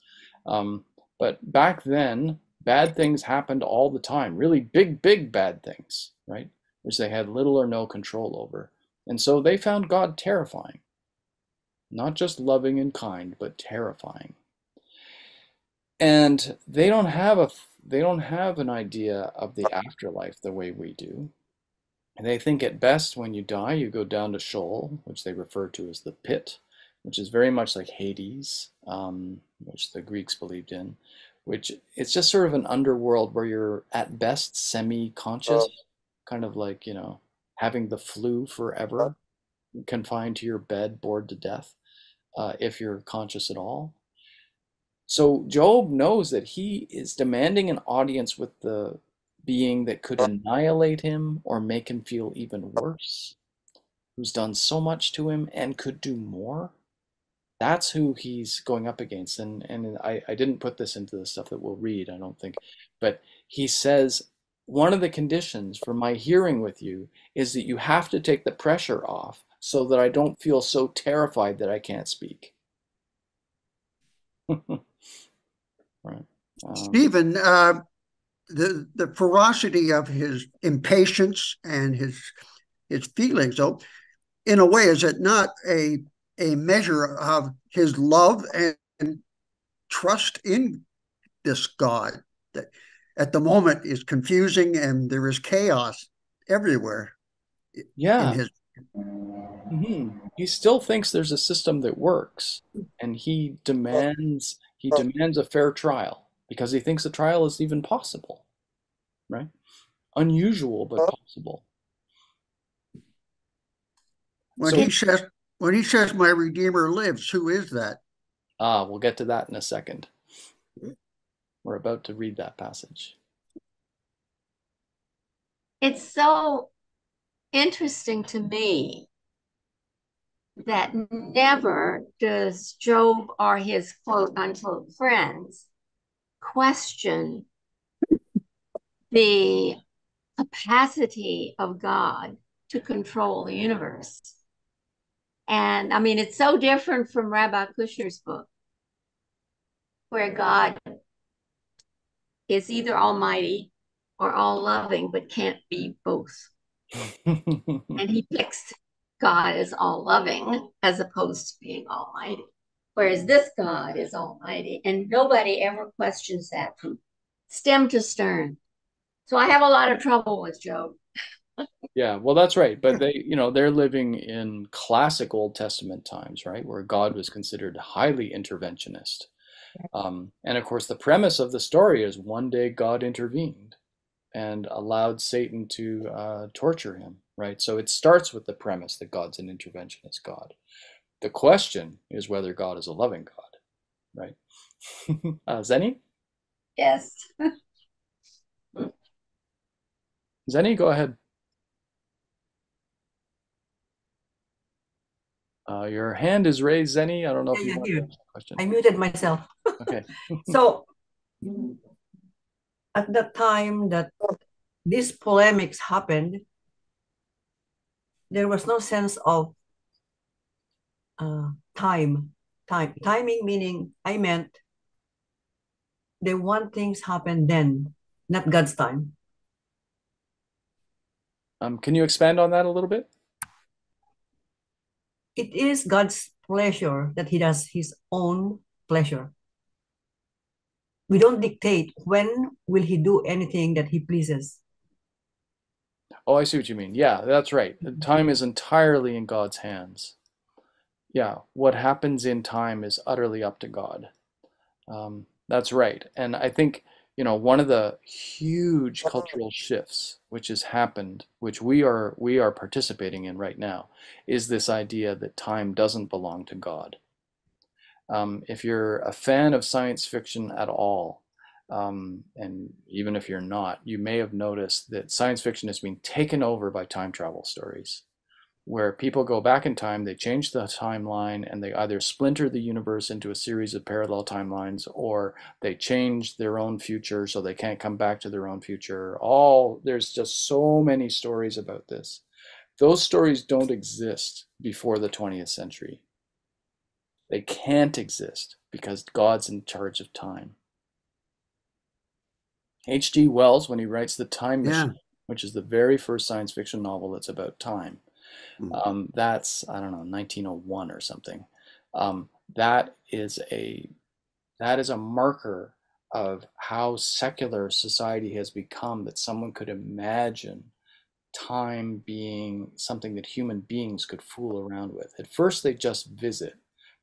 But back then, bad things happened all the time, really big, big bad things, right? Which they had little or no control over. And so they found God terrifying. Not just loving and kind, but terrifying. And they don't have an idea of the afterlife the way we do. They think at best when you die, you go down to Sheol, which they refer to as the pit, which is very much like Hades, which the Greeks believed in, which it's just sort of an underworld where you're at best semi-conscious, kind of like, having the flu forever, confined to your bed, bored to death, if you're conscious at all. So Job knows that he is demanding an audience with the being that could annihilate him or make him feel even worse, who's done so much to him and could do more. That's who he's going up against. And I didn't put this into the stuff that we'll read, I don't think. But he says, one of the conditions for my hearing with you is that you have to take the pressure off so that I don't feel so terrified that I can't speak. Right. Stephen, the ferocity of his impatience and his feelings, though, in a way, is it not a measure of his love and trust in this God that at the moment is confusing and there is chaos everywhere in Yeah. his. He still thinks there's a system that works, and he demands a fair trial because he thinks a trial is even possible, right? Unusual, but possible. When So, he says my Redeemer lives, who is that? we'll get to that in a second. We're about to read that passage. It's so interesting to me that never does Job or his quote unquote friends question the capacity of God to control the universe. And I mean, it's so different from Rabbi Kushner's book, where God is either almighty or all loving, but can't be both. And he picks God as all loving as opposed to being almighty. Whereas this God is almighty, and nobody ever questions that from stem to stern. So I have a lot of trouble with Job. Yeah, well, that's right. But they're living in classic Old Testament times, right, where God was considered highly interventionist. And of course, the premise of the story is one day God intervened and allowed Satan to torture him, right? So it starts with the premise that God's an interventionist God. The question is whether God is a loving God, right? Zenny? Yes. Zenny, go ahead. Your hand is raised, Zenny. I don't know if you Yeah, want to here. answer the question. I muted myself. Okay. So at the time that these polemics happened, there was no sense of timing, meaning I meant they want things happen then, not God's time. Can you expand on that a little bit? It is God's pleasure that he does his own pleasure. We don't dictate when will he do anything that he pleases. Oh, I see what you mean. Yeah, that's right. Time is entirely in God's hands. Yeah, what happens in time is utterly up to God. That's right. And I think, one of the huge cultural shifts which has happened, which we are participating in right now, is this idea that time doesn't belong to God. If you're a fan of science fiction at all, and even if you're not, you may have noticed that science fiction has been taken over by time travel stories, where people go back in time, they change the timeline, and they either splinter the universe into a series of parallel timelines, or they change their own future so they can't come back to their own future. There's just so many stories about this. Those stories don't exist before the 20th century. They can't exist because God's in charge of time. H.G. Wells, when he writes The Time Machine, which is the very first science fiction novel that's about time, that's, I don't know, 1901 or something. That is a marker of how secular society has become, that someone could imagine time being something that human beings could fool around with. At first, they just visit.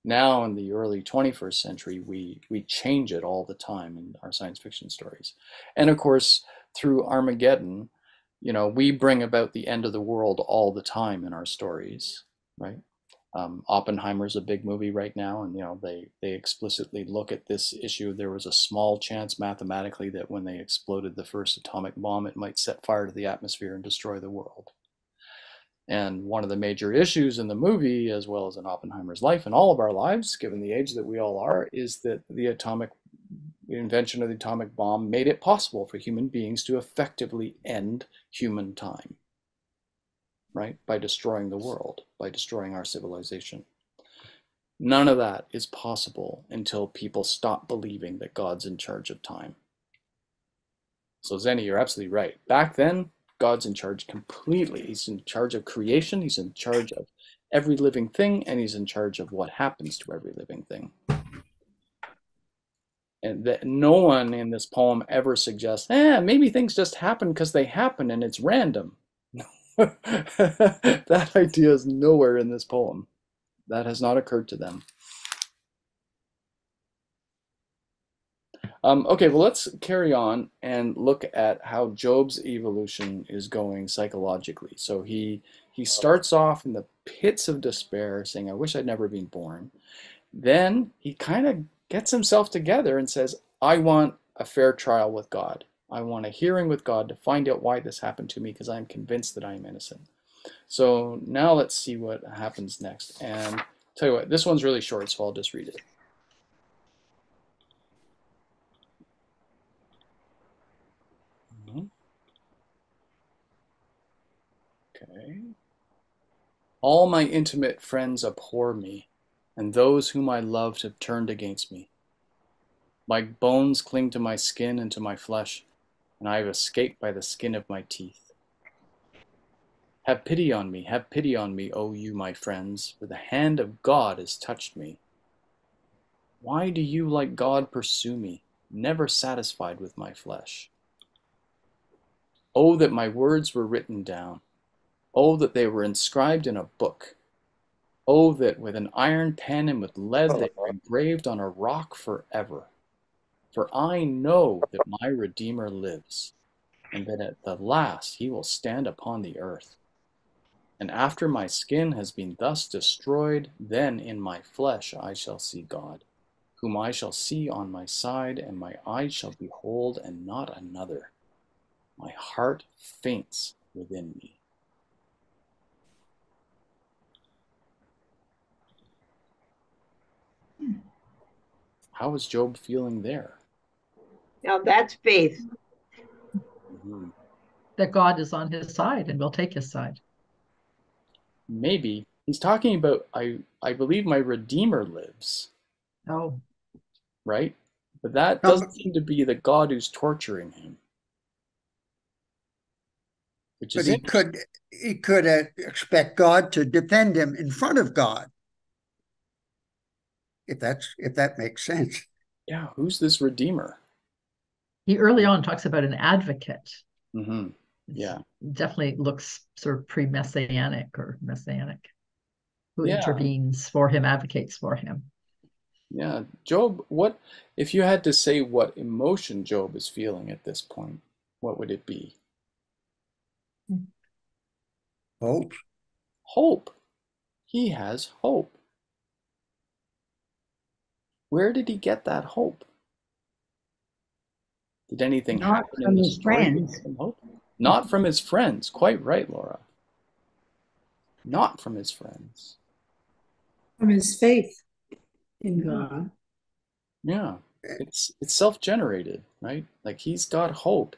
Now, in the early 21st century, we change it all the time in our science fiction stories. And of course, through Armageddon, we bring about the end of the world all the time in our stories, right? Oppenheimer's a big movie right now, and they explicitly look at this issue. There was a small chance mathematically that when they exploded the first atomic bomb, it might set fire to the atmosphere and destroy the world. And one of the major issues in the movie, as well as in Oppenheimer's life and all of our lives, given the age that we all are, is that the invention of the atomic bomb made it possible for human beings to effectively end human time, right? By destroying the world, by destroying our civilization. None of that is possible until people stop believing that God's in charge of time. So Zenny, you're absolutely right. Back then, God's in charge completely. He's in charge of creation, he's in charge of every living thing, and he's in charge of what happens to every living thing. And that no one in this poem ever suggests, maybe things just happen because they happen and it's random. That idea is nowhere in this poem. That has not occurred to them. Okay, well, let's carry on and look at how Job's evolution is going psychologically. So he starts off in the pits of despair, saying, I wish I'd never been born. Then he kind of gets himself together and says, I want a fair trial with God. I want a hearing with God to find out why this happened to me, because I'm convinced that I am innocent. So now let's see what happens next. And tell you what, this one's really short, so I'll just read it. Okay. All my intimate friends abhor me, and those whom I loved have turned against me. My bones cling to my skin and to my flesh, and I have escaped by the skin of my teeth. Have pity on me, O you my friends, for the hand of God has touched me. Why do you like God pursue me, never satisfied with my flesh? Oh, that my words were written down. Oh, that they were inscribed in a book. Oh, that with an iron pen and with lead they were engraved on a rock forever. For I know that my Redeemer lives, and that at the last he will stand upon the earth. And after my skin has been thus destroyed, then in my flesh I shall see God, whom I shall see on my side, and my eyes shall behold, and not another. My heart faints within me. How is Job feeling there? Now that's faith. Mm-hmm. That God is on his side and will take his side. Maybe he's talking about, I believe my Redeemer lives, Oh, right? But that doesn't seem to be the God who's torturing him, which But is interesting. he could expect God to defend him in front of God, if that makes sense. Yeah, who's this Redeemer? he early on talks about an advocate. Mm-hmm. Yeah. Definitely looks sort of pre-messianic or messianic, who Yeah. intervenes for him, advocates for him. Yeah. Job, what if you had to say what emotion Job is feeling at this point, what would it be? Hope. Hope. He has hope. Where did he get that hope? Did anything Not happen in from the his story that friends. gave him hope? Not from his friends. Quite right, Laura. Not from his friends. From his faith in God. Yeah. It's self-generated, right? Like he's got hope.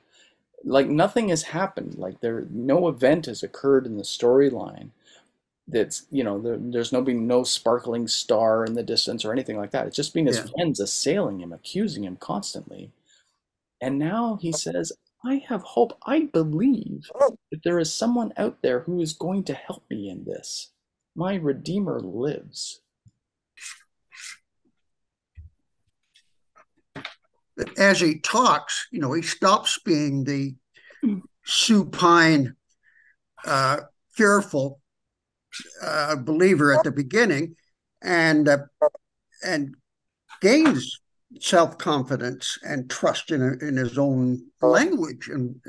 Like nothing has happened. Like no event has occurred in the storyline that's, there's no sparkling star in the distance or anything like that. It's just been his friends assailing him, accusing him constantly. And now he says, I have hope. I believe that there is someone out there who is going to help me in this. My Redeemer lives. As he talks, he stops being the supine, fearful believer at the beginning, and gains self-confidence and trust in his own language. And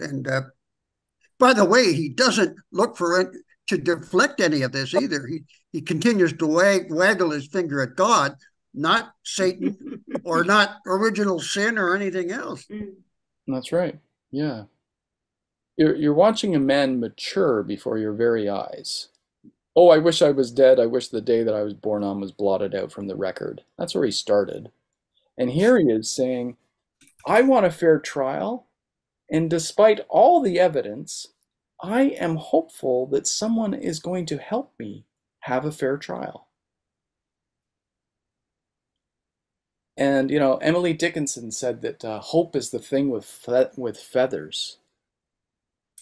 by the way, he doesn't look for it to deflect any of this either. He continues to waggle his finger at God, not Satan or not original sin or anything else. That's right. Yeah. You're watching a man mature before your very eyes. Oh, I wish I was dead. I wish the day that I was born on was blotted out from the record. That's where he started. And here he is saying, I want a fair trial. And despite all the evidence, I am hopeful that someone is going to help me have a fair trial. And, Emily Dickinson said that hope is the thing with feathers.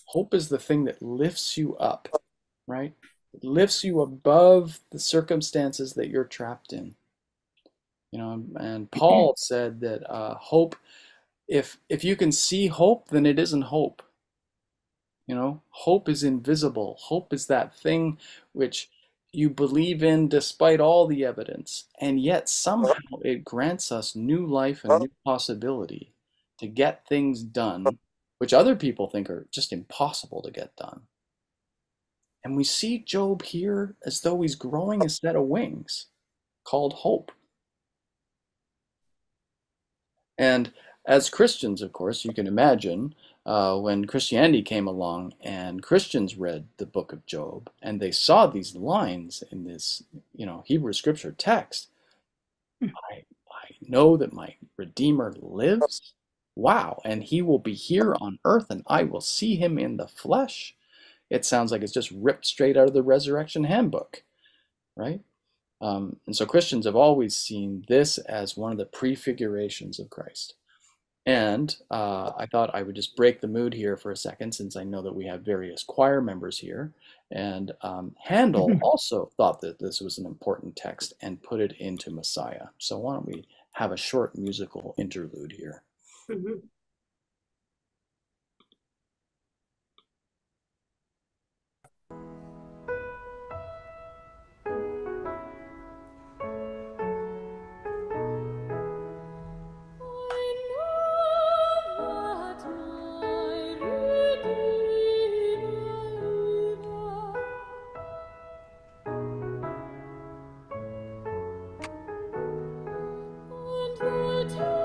Hope is the thing that lifts you up, right? It lifts you above the circumstances that you're trapped in. And Paul said that hope, if you can see hope, then it isn't hope. Hope is invisible. Hope is that thing which you believe in despite all the evidence, and yet somehow it grants us new life and new possibility to get things done, which other people think are just impossible to get done. And we see Job here as though he's growing a set of wings called hope. And as Christians, of course, you can imagine when Christianity came along and Christians read the book of Job and they saw these lines in this, Hebrew scripture text, I know that my Redeemer lives. Wow. And he will be here on earth and I will see him in the flesh. It sounds like it's just ripped straight out of the Resurrection Handbook, right? And so Christians have always seen this as one of the prefigurations of Christ. And I thought I would just break the mood here for a second, since I know that we have various choir members here. And Handel also thought that this was an important text and put it into Messiah. So why don't we have a short musical interlude here? Mm-hmm. The temptation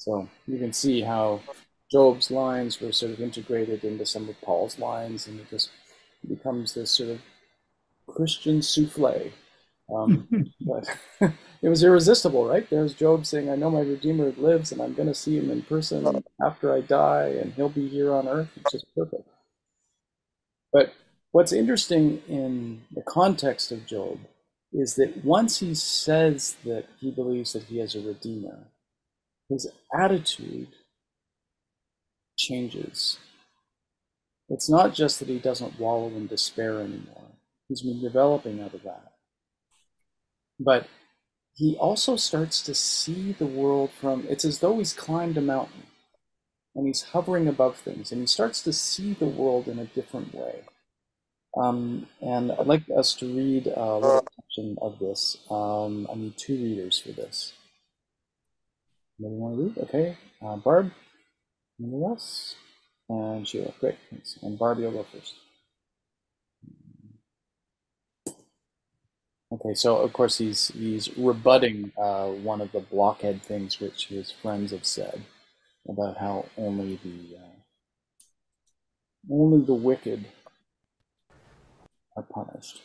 So you can see how Job's lines were sort of integrated into some of Paul's lines, and it just becomes this sort of Christian souffle. But it was irresistible, right? There's Job saying, I know my Redeemer lives, and I'm going to see him in person after I die, and he'll be here on earth. It's just perfect. But what's interesting in the context of Job is that once he says that he believes that he has a Redeemer, his attitude changes. It's not just that he doesn't wallow in despair anymore. He's been developing out of that. But he also starts to see the world from, it's as though he's climbed a mountain and he's hovering above things, and he starts to see the world in a different way. And I'd like us to read a little section of this. I need 2 readers for this. Anybody want to read? Okay. Barb? Anybody else? And Sheila. Great. Thanks. And Barbie will go first. Okay, so of course he's rebutting one of the blockhead things which his friends have said about how only the wicked are punished.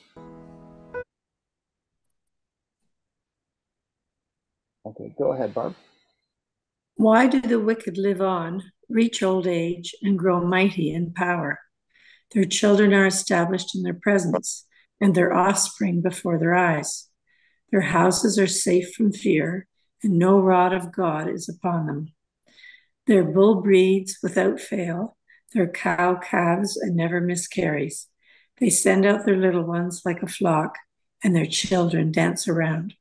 Okay, go ahead, Barb. Why do the wicked live on, reach old age, and grow mighty in power? Their children are established in their presence, and their offspring before their eyes. Their houses are safe from fear, and no rod of God is upon them. Their bull breeds without fail, their cow calves and never miscarries. They send out their little ones like a flock, and their children dance around.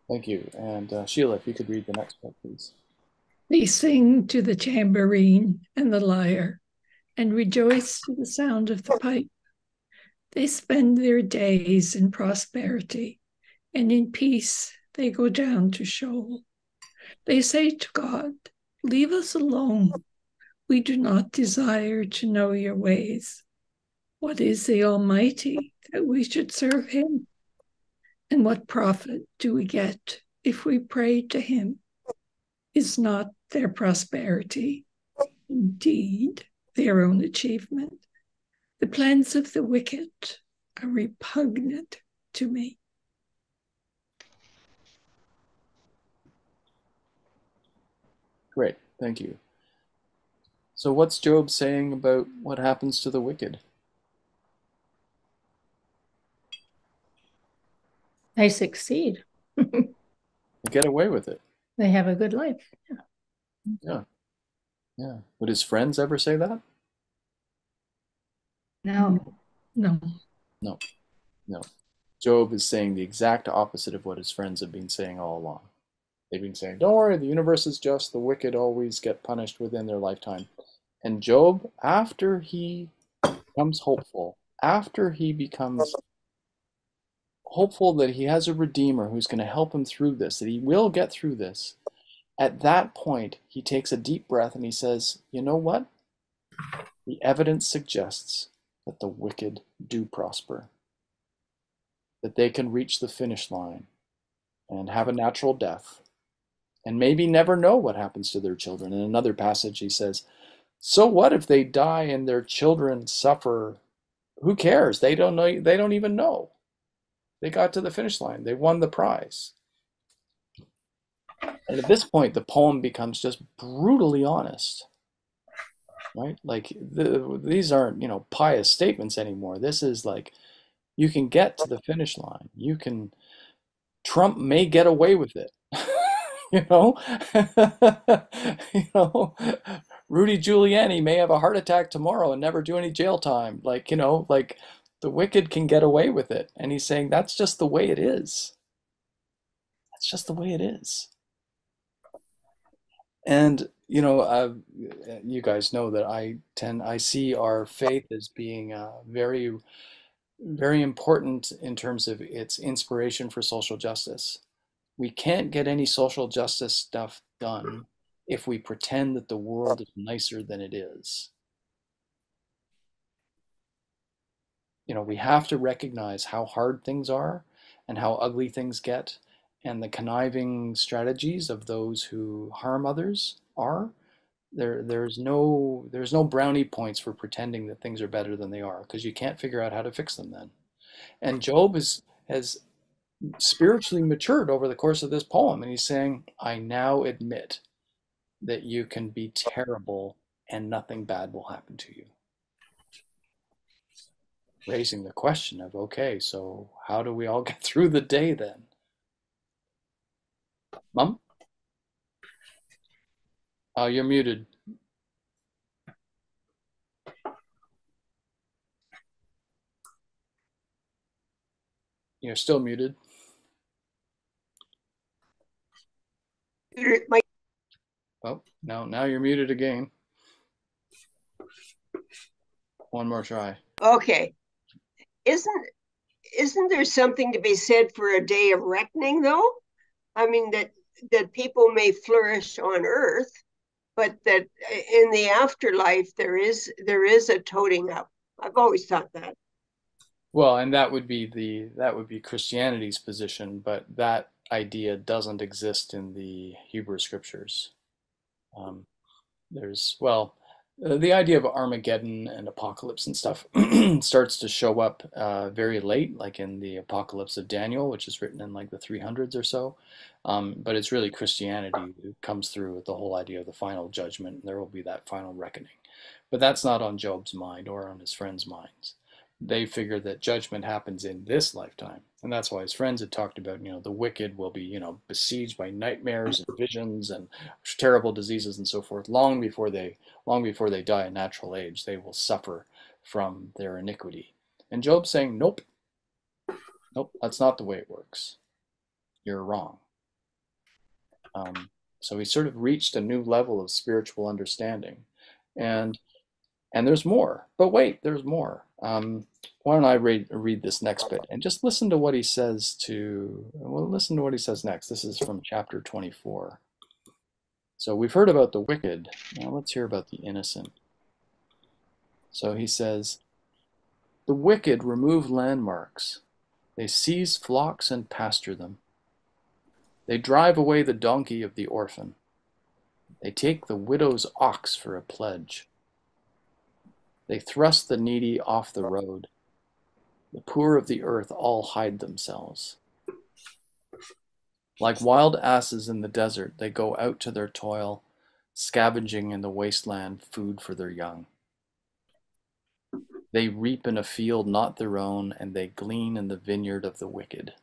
Thank you. And Sheila, if you could read the next part, please. They sing to the tambourine and the lyre, and rejoice to the sound of the pipe. They spend their days in prosperity, and in peace they go down to Sheol. They say to God, leave us alone. We do not desire to know your ways. What is the Almighty that we should serve him? And what profit do we get if we pray to him? Is not their prosperity indeed their own achievement? The plans of the wicked are repugnant to me. Great, thank you. So what's Job saying about what happens to the wicked? They succeed. They get away with it. They have a good life. Yeah. Yeah. Would his friends ever say that? No. No. Job is saying the exact opposite of what his friends have been saying all along. They've been saying, don't worry, the universe is just, the wicked always get punished within their lifetime. And Job, after he becomes hopeful, after he becomes hopeful that he has a Redeemer who's going to help him through this, that he will get through this, at that point, he takes a deep breath and he says, you know what? The evidence suggests that the wicked do prosper, that they can reach the finish line and have a natural death, and maybe never know what happens to their children. In another passage, he says, so what if they die and their children suffer? Who cares? They don't know. They don't even know. They got to the finish line. They won the prize. And at this point, the poem becomes just brutally honest, right? Like these aren't, pious statements anymore. This is like, you can get to the finish line. Trump may get away with it. you know, Rudy Giuliani may have a heart attack tomorrow and never do any jail time. Like the wicked can get away with it. And he's saying that's just the way it is. That's just the way it is. And, you guys know that I see our faith as being very, very important in terms of its inspiration for social justice. We can't get any social justice stuff done if we pretend that the world is nicer than it is. We have to recognize how hard things are and how ugly things get, and the conniving strategies of those who harm others are. There's no brownie points for pretending that things are better than they are, because you can't figure out how to fix them then. And Job has spiritually matured over the course of this poem, and he's saying, I now admit that you can be terrible and nothing bad will happen to you. Raising the question of, okay, so how do we all get through the day then? Mom? Oh, you're muted. You're still muted. Oh, no, now you're muted again. One more try. Okay. Isn't there something to be said for a day of reckoning, though? I mean, that people may flourish on earth, but that in the afterlife there is a toting up. I've always thought that. Well, and that would be Christianity's position, but that idea doesn't exist in the Hebrew scriptures. The idea of Armageddon and apocalypse and stuff starts to show up very late, like in the Apocalypse of Daniel, which is written in like the 300s or so. But it's really Christianity who comes through with the whole idea of the final judgment, and there will be that final reckoning. But that's not on Job's mind or on his friends' minds. They figure that judgment happens in this lifetime. And that's why his friends had talked about, the wicked will be, besieged by nightmares and visions and terrible diseases and so forth. Long before they die a natural age, they will suffer from their iniquity. And Job's saying, nope, that's not the way it works. You're wrong. So he sort of reached a new level of spiritual understanding. And there's more. But wait, there's more. Why don't I read this next bit and just listen to what he says listen to what he says next. This is from chapter 24. So we've heard about the wicked. Now let's hear about the innocent. So he says, the wicked remove landmarks. They seize flocks and pasture them. They drive away the donkey of the orphan. They take the widow's ox for a pledge. They thrust the needy off the road. The poor of the earth all hide themselves. Like wild asses in the desert, they go out to their toil, scavenging in the wasteland food for their young. They reap in a field not their own, and they glean in the vineyard of the wicked.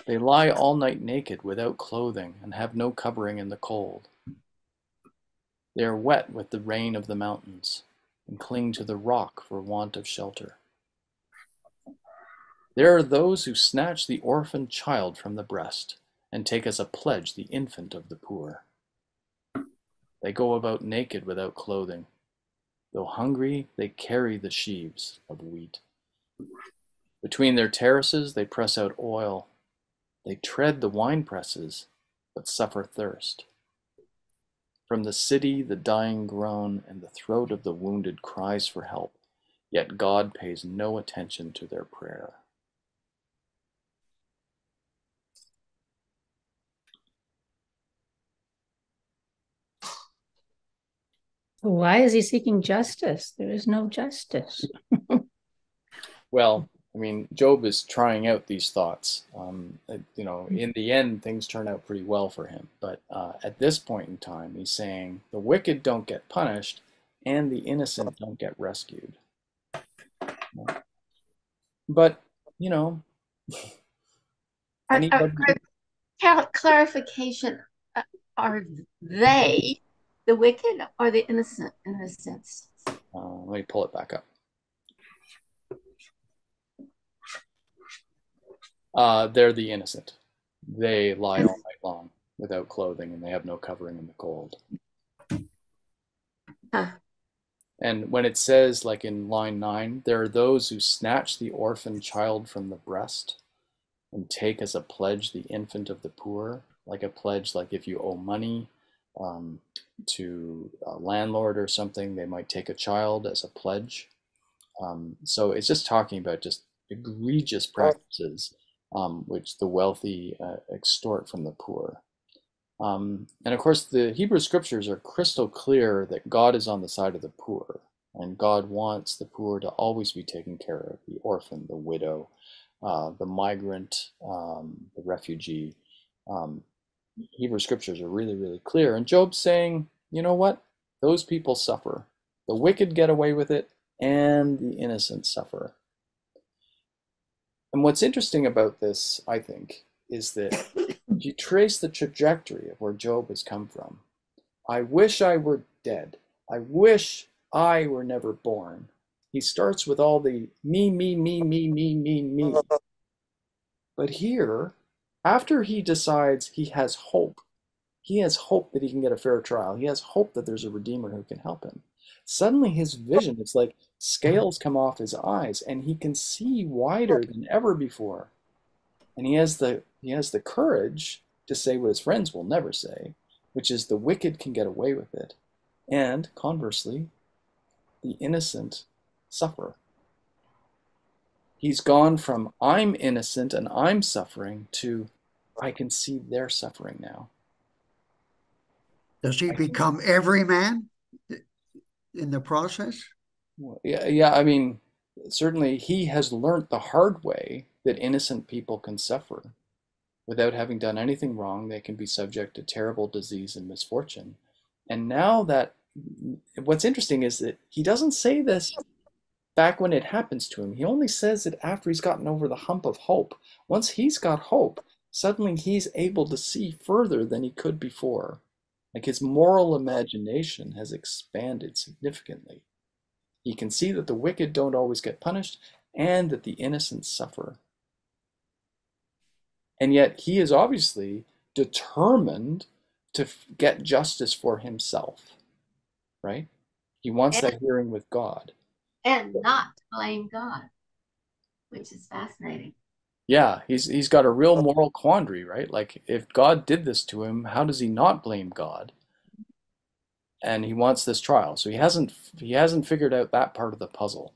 They lie all night naked without clothing and have no covering in the cold. They are wet with the rain of the mountains and cling to the rock for want of shelter. There are those who snatch the orphan child from the breast and take as a pledge the infant of the poor. They go about naked without clothing. Though hungry, they carry the sheaves of wheat. Between their terraces, they press out oil. They tread the wine presses, but suffer thirst. From the city, the dying groan, and the throat of the wounded cries for help, yet God pays no attention to their prayer. Why is he seeking justice? There is no justice. Well, I mean, Job is trying out these thoughts. In the end, things turn out pretty well for him. But at this point in time, he's saying the wicked don't get punished and the innocent don't get rescued. But, clarification, are they the wicked or the innocent in this sense? Let me pull it back up. They're the innocent. They lie all night long without clothing, and they have no covering in the cold. And when it says, like in line 9, there are those who snatch the orphan child from the breast and take as a pledge the infant of the poor, like a pledge, like if you owe money to a landlord or something, they might take a child as a pledge. So it's just talking about just egregious practices which the wealthy extort from the poor. And of course, the Hebrew scriptures are crystal clear that God is on the side of the poor, and God wants the poor to always be taken care of, the orphan, the widow, the migrant, the refugee. Hebrew scriptures are really, really clear. And Job's saying, you know what? Those people suffer. The wicked get away with it, and the innocent suffer. And what's interesting about this, I think, is that if you trace the trajectory of where Job has come from, I wish I were dead. I wish I were never born. He starts with all the me, me, me, me, me, me, me. But here, after he decides he has hope that he can get a fair trial. He has hope that there's a Redeemer who can help him. Suddenly his vision, it's like scales come off his eyes and he can see wider than ever before. And he has the courage to say what his friends will never say, which is the wicked can get away with it. And conversely, the innocent suffer. He's gone from I'm innocent and I'm suffering to I can see they're suffering now. Does he become every man in the process? Yeah, I mean, certainly he has learned the hard way that innocent people can suffer. Without having done anything wrong, they can be subject to terrible disease and misfortune. And now that, what's interesting is that he doesn't say this back when it happens to him. He only says it after he's gotten over the hump of hope. Once he's got hope, suddenly he's able to see further than he could before. Like his moral imagination has expanded significantly. He can see that the wicked don't always get punished and that the innocent suffer. And yet he is obviously determined to get justice for himself, right? He wants that hearing with God. And not blame God, which is fascinating. Yeah, he's got a real moral quandary, right? Like if God did this to him, how does he not blame God? And he wants this trial. So he hasn't figured out that part of the puzzle.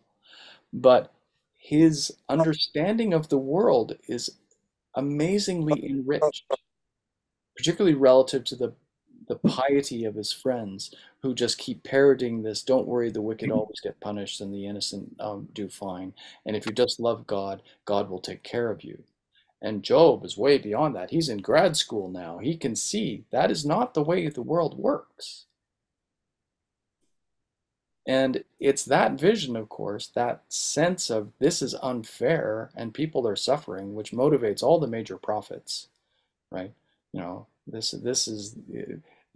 But his understanding of the world is amazingly enriched, particularly relative to the piety of his friends who just keep parroting this, don't worry, the wicked always get punished and the innocent do fine. And if you just love God, God will take care of you. And Job is way beyond that. He's in grad school now. He can see that is not the way the world works. And it's that vision, of course, that sense of this is unfair and people are suffering, which motivates all the major prophets, right? You know, this is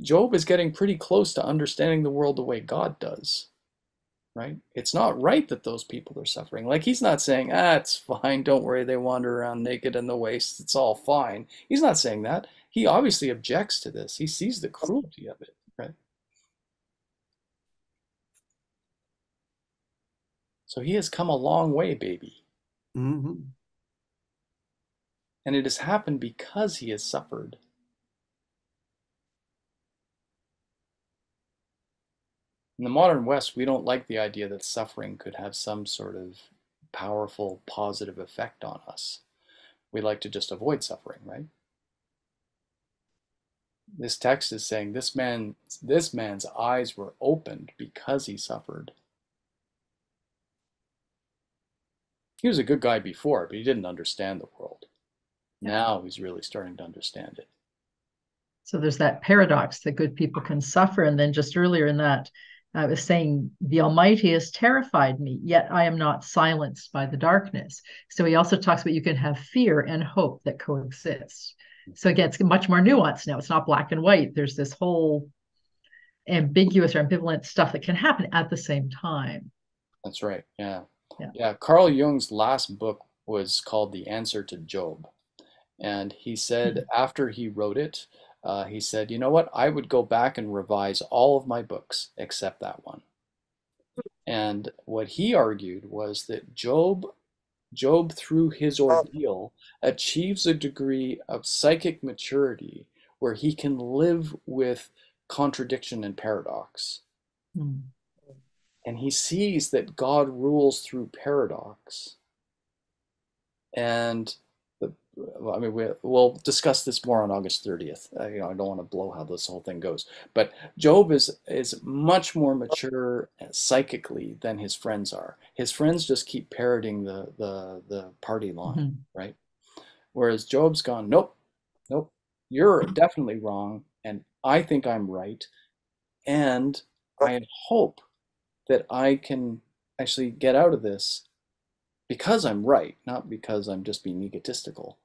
Job is getting pretty close to understanding the world the way God does, right? It's not right that those people are suffering. Like he's not saying, it's fine, don't worry, they wander around naked in the waste, it's all fine. He's not saying that. He obviously objects to this. He sees the cruelty of it, right? So he has come a long way, baby. Mm-hmm. And it has happened because he has suffered. In the modern West, we don't like the idea that suffering could have some sort of powerful positive effect on us. We like to just avoid suffering, right? This text is saying this man's eyes were opened because he suffered. He was a good guy before, but he didn't understand the world. Now he's really starting to understand it. So there's that paradox that good people can suffer. And then just earlier in that, I was saying, the Almighty has terrified me, yet I am not silenced by the darkness. So he also talks about you can have fear and hope that coexist. So again, it's much more nuanced now. It's not black and white. There's this whole ambiguous or ambivalent stuff that can happen at the same time. That's right. Yeah. Carl Jung's last book was called The Answer to Job. And he said after he wrote it, he said, you know what, I would go back and revise all of my books except that one. And what he argued was that Job through his ordeal achieves a degree of psychic maturity where he can live with contradiction and paradox. And he sees that God rules through paradox. And I mean, we'll discuss this more on August 30th. I don't want to blow how this whole thing goes, but Job is much more mature psychically than his friends are. His friends just keep parroting the party line, right? Whereas Job's gone, nope, nope, you're definitely wrong, and I think I'm right, and I hope that I can actually get out of this because I'm right, not because I'm just being egotistical.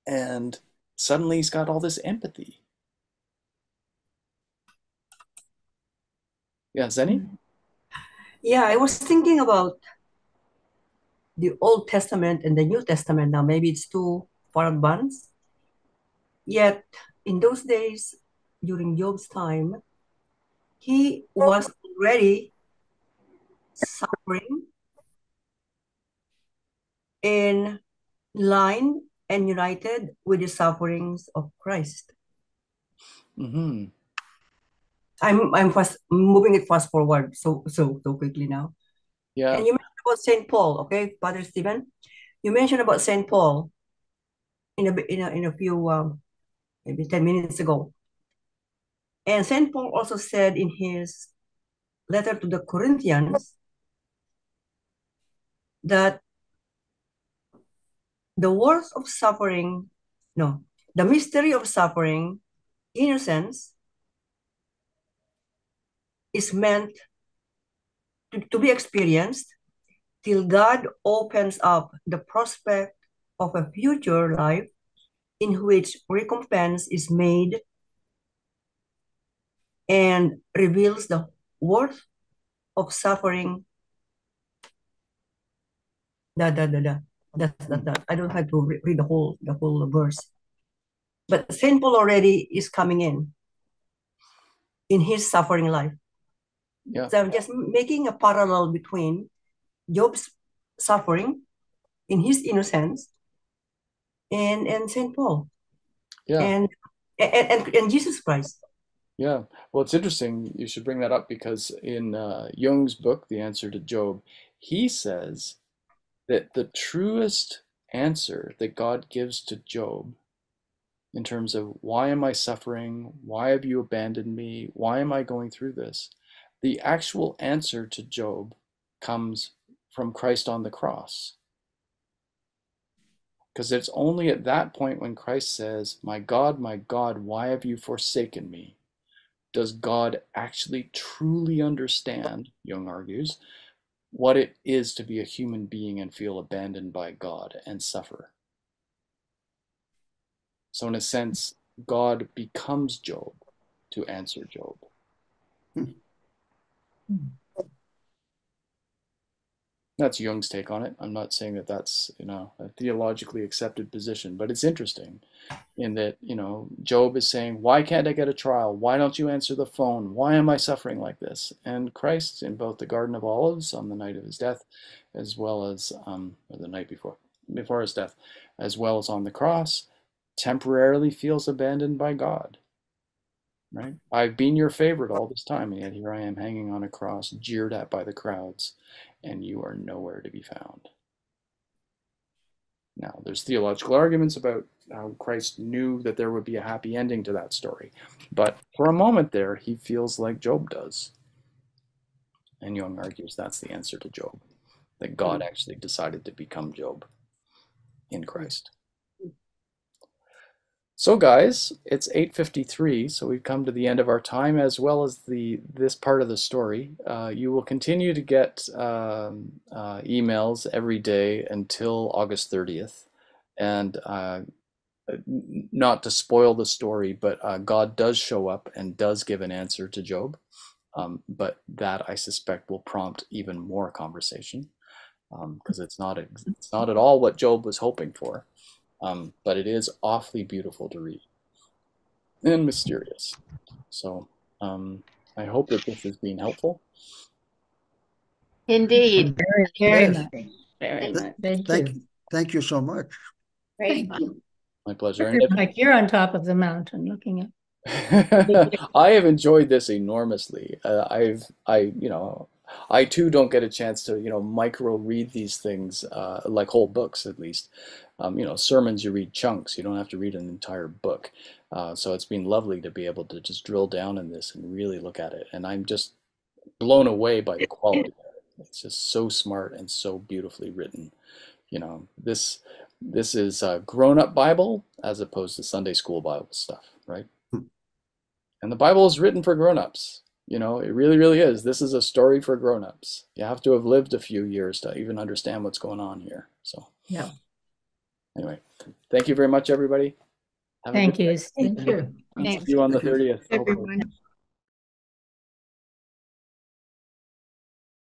And suddenly he's got all this empathy. Yeah, Zenny? Yeah, I was thinking about the Old Testament and the New Testament now. Maybe it's too far advanced. Yet, in those days, during Job's time, he was already suffering in line and united with the sufferings of Christ. Mm-hmm. I'm fast moving it fast forward so quickly now. Yeah. And you mentioned about Saint Paul, okay, Father Stephen. You mentioned about Saint Paul in a few maybe 10 minutes ago. And Saint Paul also said in his letter to the Corinthians that the worth of suffering, no, the mystery of suffering, innocence, is meant to be experienced till God opens up the prospect of a future life in which recompense is made and reveals the worth of suffering. That. I don't have to read the whole verse. But Saint Paul already is coming in his suffering life. Yeah. So I'm just making a parallel between Job's suffering in his innocence and Saint Paul. Yeah. And Jesus Christ. Yeah. Well, it's interesting you should bring that up because in Jung's book, The Answer to Job, he says that the truest answer that God gives to Job in terms of why am I suffering? Why have you abandoned me? Why am I going through this? The actual answer to Job comes from Christ on the cross. Because it's only at that point when Christ says, my God, why have you forsaken me? Does God actually truly understand, Jung argues, what it is to be a human being and feel abandoned by God and suffer. So in a sense, God becomes Job to answer Job. That's Jung's take on it. I'm not saying that that's, a theologically accepted position, but it's interesting in that, Job is saying, why can't I get a trial? Why don't you answer the phone? Why am I suffering like this? And Christ, in both the Garden of Olives on the night of his death, as well as, or the night before his death, as well as on the cross, temporarily feels abandoned by God. Right? I've been your favorite all this time, and yet here I am hanging on a cross, jeered at by the crowds, and you are nowhere to be found. Now, there's theological arguments about how Christ knew that there would be a happy ending to that story. But for a moment there, he feels like Job does. And Jung argues that's the answer to Job, that God actually decided to become Job in Christ. So guys, it's 8:53, so we've come to the end of our time as well as this part of the story. You will continue to get emails every day until August 30th. And not to spoil the story, but God does show up and does give an answer to Job. But that, I suspect, will prompt even more conversation because it's not at all what Job was hoping for. But it is awfully beautiful to read and mysterious. So I hope that this has been helpful. Indeed. Very Yes. much. Very much. Thank you so much. Great. Thank you. My pleasure. Like you're on top of the mountain looking at. I have enjoyed this enormously. I too don't get a chance to, micro read these things, like whole books at least. Sermons, you read chunks. You don't have to read an entire book. So it's been lovely to be able to just drill down in this and really look at it. And I'm just blown away by the quality of it. It's just so smart and so beautifully written. This is a grown-up Bible as opposed to Sunday school Bible stuff, right? And the Bible is written for grown-ups. It really, really is. This is a story for grown-ups. You have to have lived a few years to even understand what's going on here. So, yeah. Anyway, thank you very much, everybody. Thank you. Thank you. See you on the 30th. Everyone.